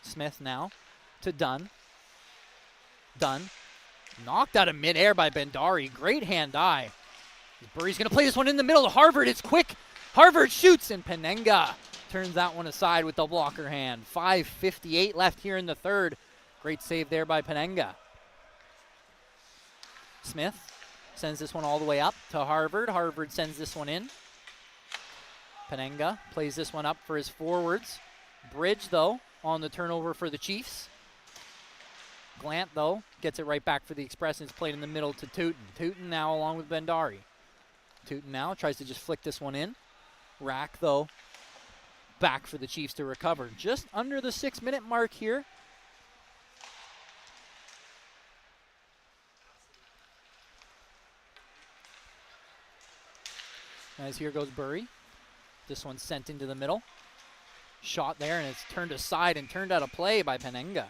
Speaker 1: Smith now to Dunn. Dunn knocked out of midair by Bendari. Great hand-eye. Bury's going to play this one in the middle to Harvard. It's quick. Harvard shoots, and Penenga turns that one aside with the blocker hand. 5:58 left here in the third. Great save there by Penenga. Smith sends this one all the way up to Harvard. Harvard sends this one in. Penenga plays this one up for his forwards. Bridge, though, on the turnover for the Chiefs. Glant, though, gets it right back for the Express, and it's played in the middle to Tootin. Tootin now along with Bendari. Tootin now tries to just flick this one in. Rack, though, back for the Chiefs to recover. Just under the 6-minute mark here. As here goes Bury. This one's sent into the middle. Shot there, and it's turned aside and turned out of play by Penenga.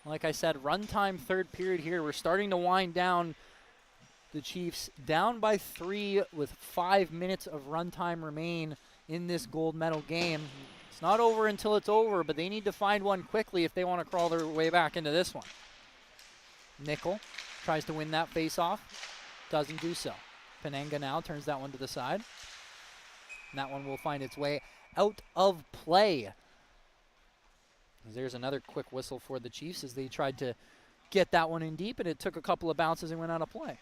Speaker 1: Like I said, runtime third period here. We're starting to wind down. The Chiefs down by 3 with 5 minutes of runtime remain in this gold medal game. It's not over until it's over, but they need to find one quickly if they want to crawl their way back into this one. Nickel tries to win that face-off. Doesn't do so. Penenga now turns that one to the side. And that one will find its way out of play. There's another quick whistle for the Chiefs as they tried to get that one in deep, and it took a couple of bounces and went out of play.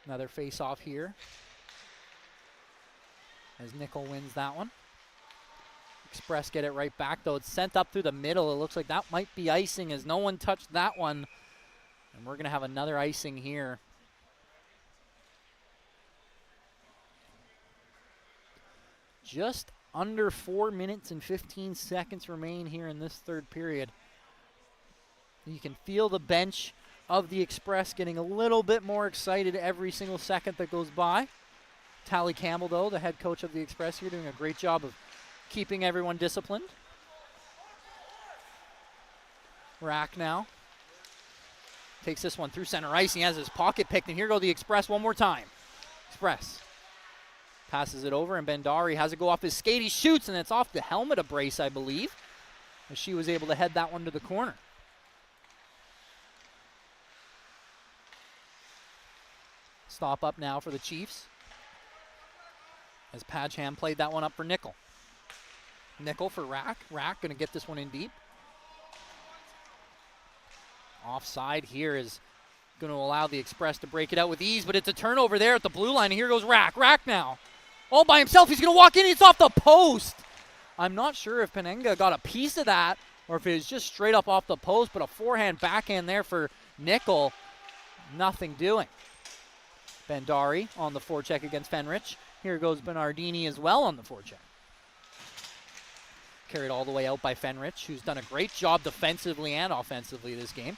Speaker 1: Another face-off here as Nickel wins that one. Express get it right back, though. It's sent up through the middle. It looks like that might be icing as no one touched that one. And we're going to have another icing here. Just under 4 minutes and 15 seconds remain here in this third period. You can feel the bench of the Express getting a little bit more excited every single second that goes by. Tally Campbell, though, the head coach of the Express here, doing a great job of keeping everyone disciplined. Rack now takes this one through center ice. He has his pocket picked, and here go the Express one more time. Express passes it over, and Bendari has it go off his skate. He shoots, and it's off the helmet of Brace, I believe, as she was able to head that one to the corner. Stop up now for the Chiefs as Padgham played that one up for Nickel. Nickel for Rack. Rack going to get this one in deep. Offside here is going to allow the Express to break it out with ease, but it's a turnover there at the blue line. And here goes Rack. Rack now. All by himself. He's going to walk in. It's off the post. I'm not sure if Penenga got a piece of that or if it was just straight up off the post, but a forehand backhand there for Nickel. Nothing doing. Bandari on the forecheck against Fenrich. Here goes Bernardini as well on the forecheck. Carried all the way out by Fenrich, who's done a great job defensively and offensively this game.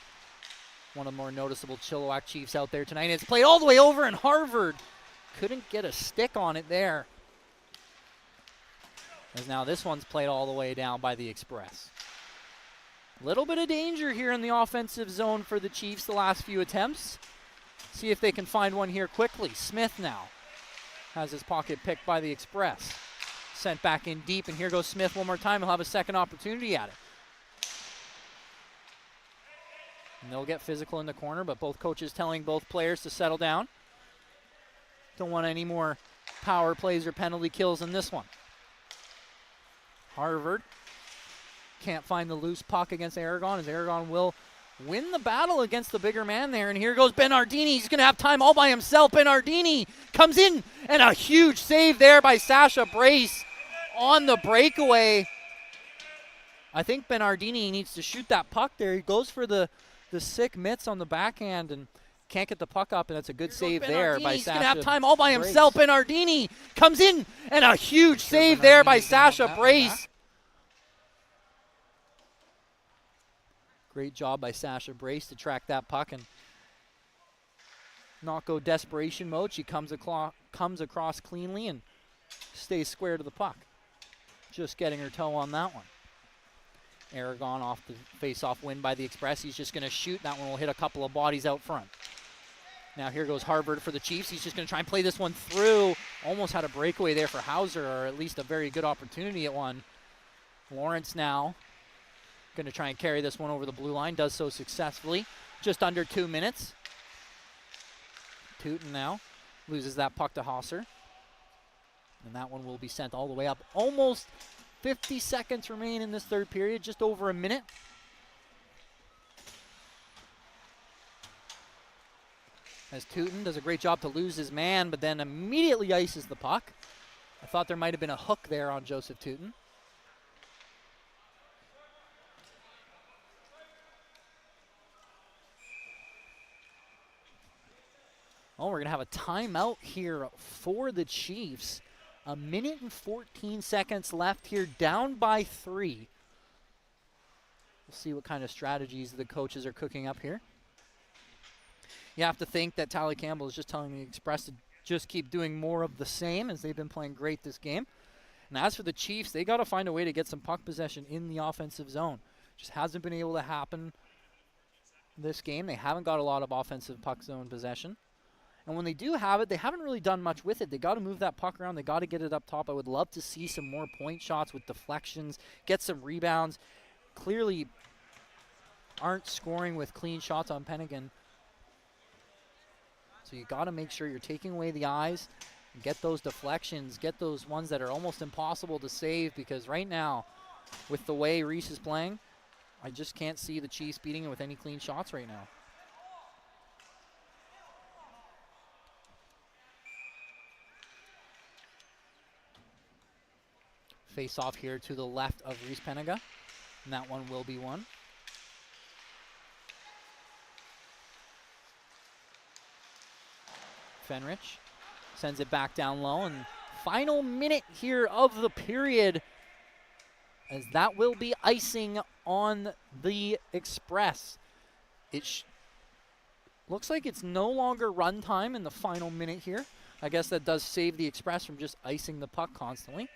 Speaker 1: One of the more noticeable Chilliwack Chiefs out there tonight. It's played all the way over, and Harvard couldn't get a stick on it there. As now this one's played all the way down by the Express. Little bit of danger here in the offensive zone for the Chiefs the last few attempts. See if they can find one here quickly. Smith now has his pocket picked by the Express. Sent back in deep, and here goes Smith one more time. He'll have a second opportunity at it. And they'll get physical in the corner, but both coaches telling both players to settle down. Don't want any more power plays or penalty kills in this one. Harvard can't find the loose puck against Aragon, as Aragon will win the battle against the bigger man there. And here goes Bernardini. He's going to have time all by himself. Bernardini comes in, and a huge save there by Sasha Brace on the breakaway. I think Bernardini needs to shoot that puck there. He goes for the sick mitts on the backhand and can't get the puck up, and that's a good save there by Sasha. He's going to have time all by himself. Bernardini comes in, and a huge save there by Sasha Brace. Great job by Sasha Brace to track that puck and not go desperation mode. She comes across cleanly and stays square to the puck. Just getting her toe on that one. Aragon off the face-off win by the Express. He's just going to shoot. That one will hit a couple of bodies out front. Now here goes Harvard for the Chiefs. He's just going to try and play this one through. Almost had a breakaway there for Hauser, or at least a very good opportunity at one. Lawrence now going to try and carry this one over the blue line. Does so successfully. Just under 2 minutes. Tootin now loses that puck to Hauser. And that one will be sent all the way up. Almost 50 seconds remain in this third period, just over a minute. As Tootin does a great job to lose his man, but then immediately ices the puck. I thought there might have been a hook there on Joseph Tootin. Oh, we're going to have a timeout here for the Chiefs. 1 minute and 14 seconds left here, down by 3. We'll see what kind of strategies the coaches are cooking up here. You have to think that Tally Campbell is just telling the Express to just keep doing more of the same, as they've been playing great this game. And as for the Chiefs, they got to find a way to get some puck possession in the offensive zone. Just hasn't been able to happen this game. They haven't got a lot of offensive puck zone possession. And when they do have it, they haven't really done much with it. They got to move that puck around. They got to get it up top. I would love to see some more point shots with deflections, get some rebounds. Clearly aren't scoring with clean shots on Pennigan. So you got to make sure you're taking away the eyes and get those deflections, get those ones that are almost impossible to save, because right now, with the way Reese is playing, I just can't see the Chiefs beating it with any clean shots right now. Face off here to the left of Reese Penega, and that one will be won. Fenrich sends it back down low, and final minute here of the period, as that will be icing on the Express. It looks like it's no longer run time in the final minute here. I guess that does save the Express from just icing the puck constantly.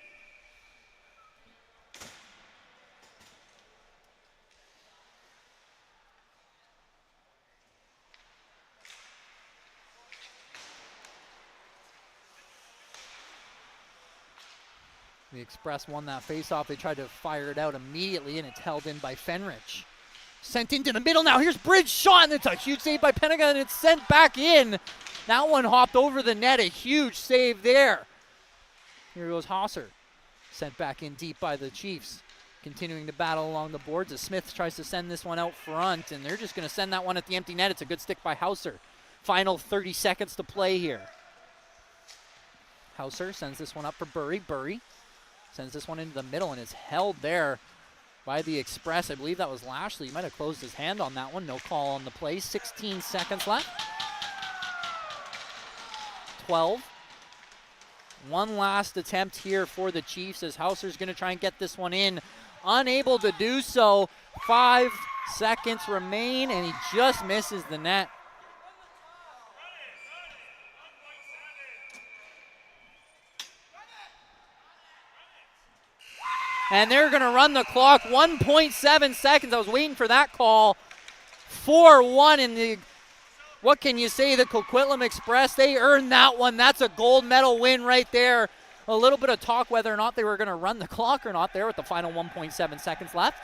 Speaker 1: The Express won that faceoff. They tried to fire it out immediately, and it's held in by Fenrich. Sent into the middle now. Here's Bridge shot, and it's a huge save by Penega, and it's sent back in. That one hopped over the net. A huge save there. Here goes Hauser. Sent back in deep by the Chiefs. continuing to battle along the boards as Smith tries to send this one out front, and they're just going to send that one at the empty net. It's a good stick by Hauser. Final 30 seconds to play here. Hauser sends this one up for Burry. Burry sends this one into the middle and is held there by the Express. I believe that was Lashley. He might have closed his hand on that one. No call on the play. 16 seconds left. 12. One last attempt here for the Chiefs as Hauser's going to try and get this one in. Unable to do so. 5 seconds remain, and he just misses the net. And they're going to run the clock. 1.7 seconds. I was waiting for that call. 4-1 in the, what can you say, the Coquitlam Express. They earned that one. That's a gold medal win right there. A little bit of talk whether or not they were going to run the clock or not there with the final 1.7 seconds left.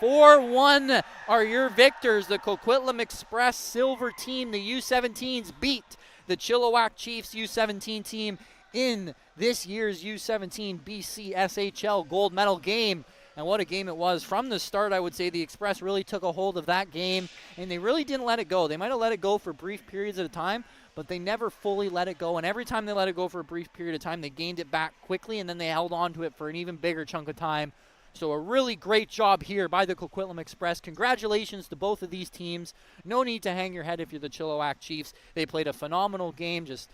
Speaker 1: 4-1 are your victors. The Coquitlam Express silver team, the U17s, beat the Chilliwack Chiefs U17 team in this year's U17 BCSHL gold medal game. And what a game it was. From the start, I would say the Express really took a hold of that game, and they really didn't let it go. They might have let it go for brief periods at a time, but they never fully let it go. And every time they let it go for a brief period of time, they gained it back quickly, and then they held on to it for an even bigger chunk of time. So a really great job here by the Coquitlam Express. Congratulations to both of these teams. No need to hang your head if you're the Chilliwack Chiefs. They played a phenomenal game, just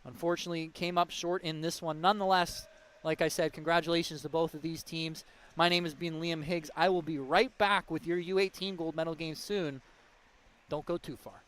Speaker 1: unfortunately came up short in this one. Nonetheless, like I said, congratulations to both of these teams. My name has been Liam Higgs. I will be right back with your U18 gold medal game soon. Don't go too far.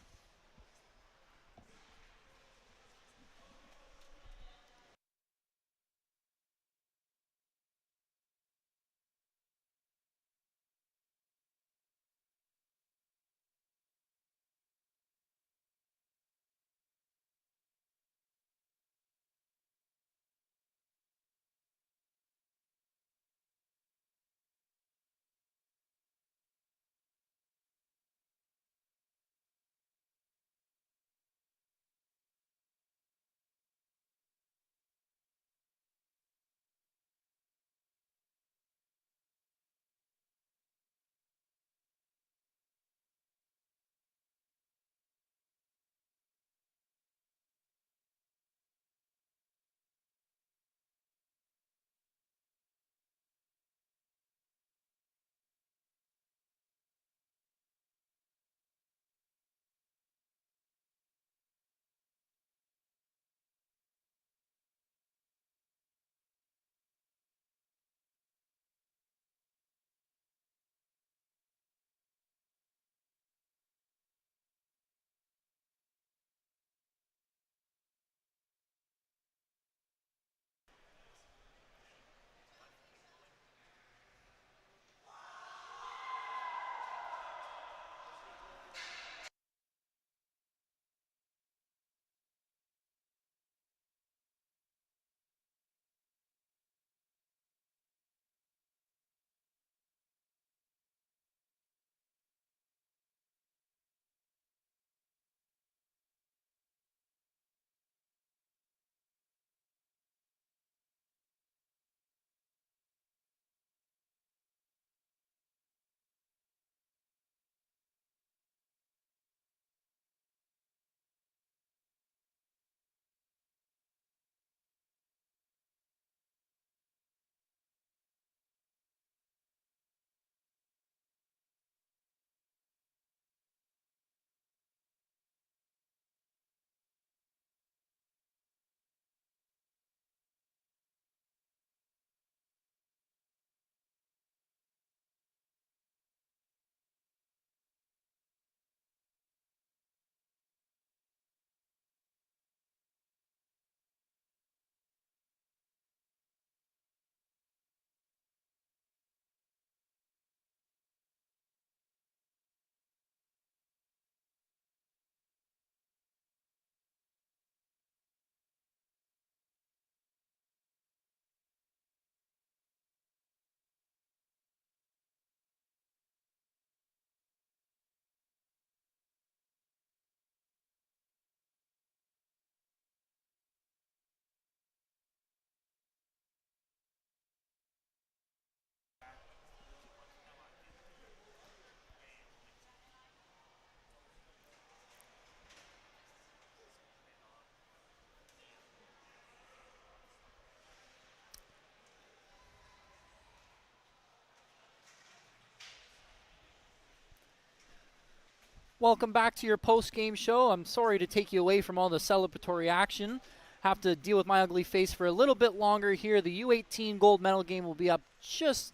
Speaker 1: Welcome back to your post-game show. I'm sorry to take you away from all the celebratory action. Have to deal with my ugly face for a little bit longer here. The U18 gold medal game will be up just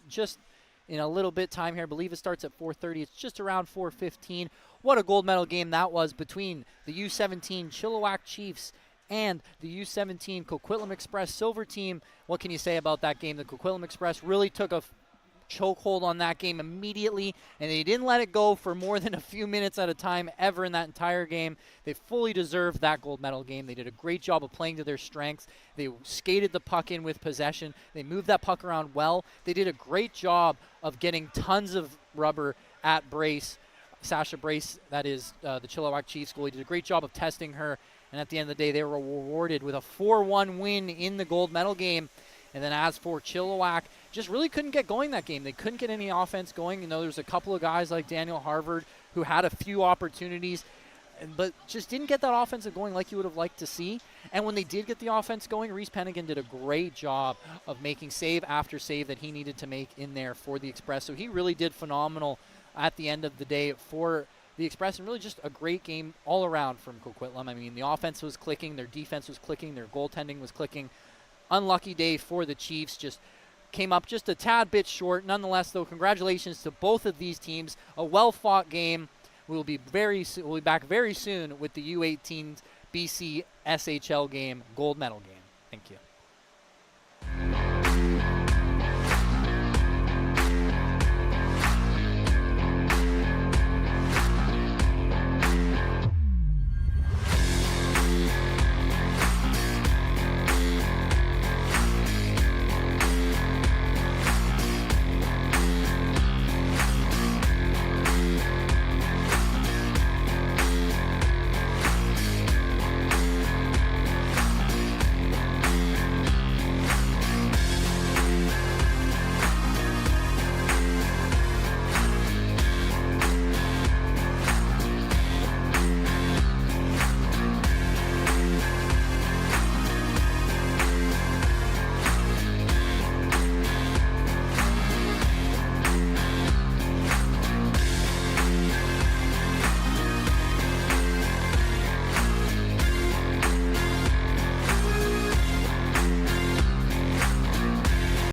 Speaker 1: in a little bit time here. I believe it starts at 4:30. It's just around 4:15. What a gold medal game that was between the U17 Chilliwack Chiefs and the U17 Coquitlam Express Silver team. What can you say about that game? The Coquitlam Express really took a chokehold on that game immediately, and they didn't let it go for more than a few minutes at a time ever in that entire game. They fully deserved that gold medal game. They did a great job of playing to their strengths. They skated the puck in with possession. They moved that puck around well. They did a great job of getting tons of rubber at Brace. Sasha Brace, that is the Chilliwack Chiefs goalie, did a great job of testing her, and at the end of the day, they were rewarded with a 4-1 win in the gold medal game. And then as for Chilliwack, just really couldn't get going that game. They couldn't get any offense going. You know, there's a couple of guys like Daniel Harvard who had a few opportunities, but just didn't get that offense going like you would have liked to see. And when they did get the offense going, Reese Pennigan did a great job of making save after save that he needed to make in there for the Express. So he really did phenomenal at the end of the day for the Express, and really just a great game all around from Coquitlam. I mean, the offense was clicking, their defense was clicking, their goaltending was clicking. Unlucky day for the Chiefs, just came up just a tad bit short. Nonetheless, though, congratulations to both of these teams. A well-fought game. We'll be back very soon with the U18 BCSHL game, gold medal game. Thank you.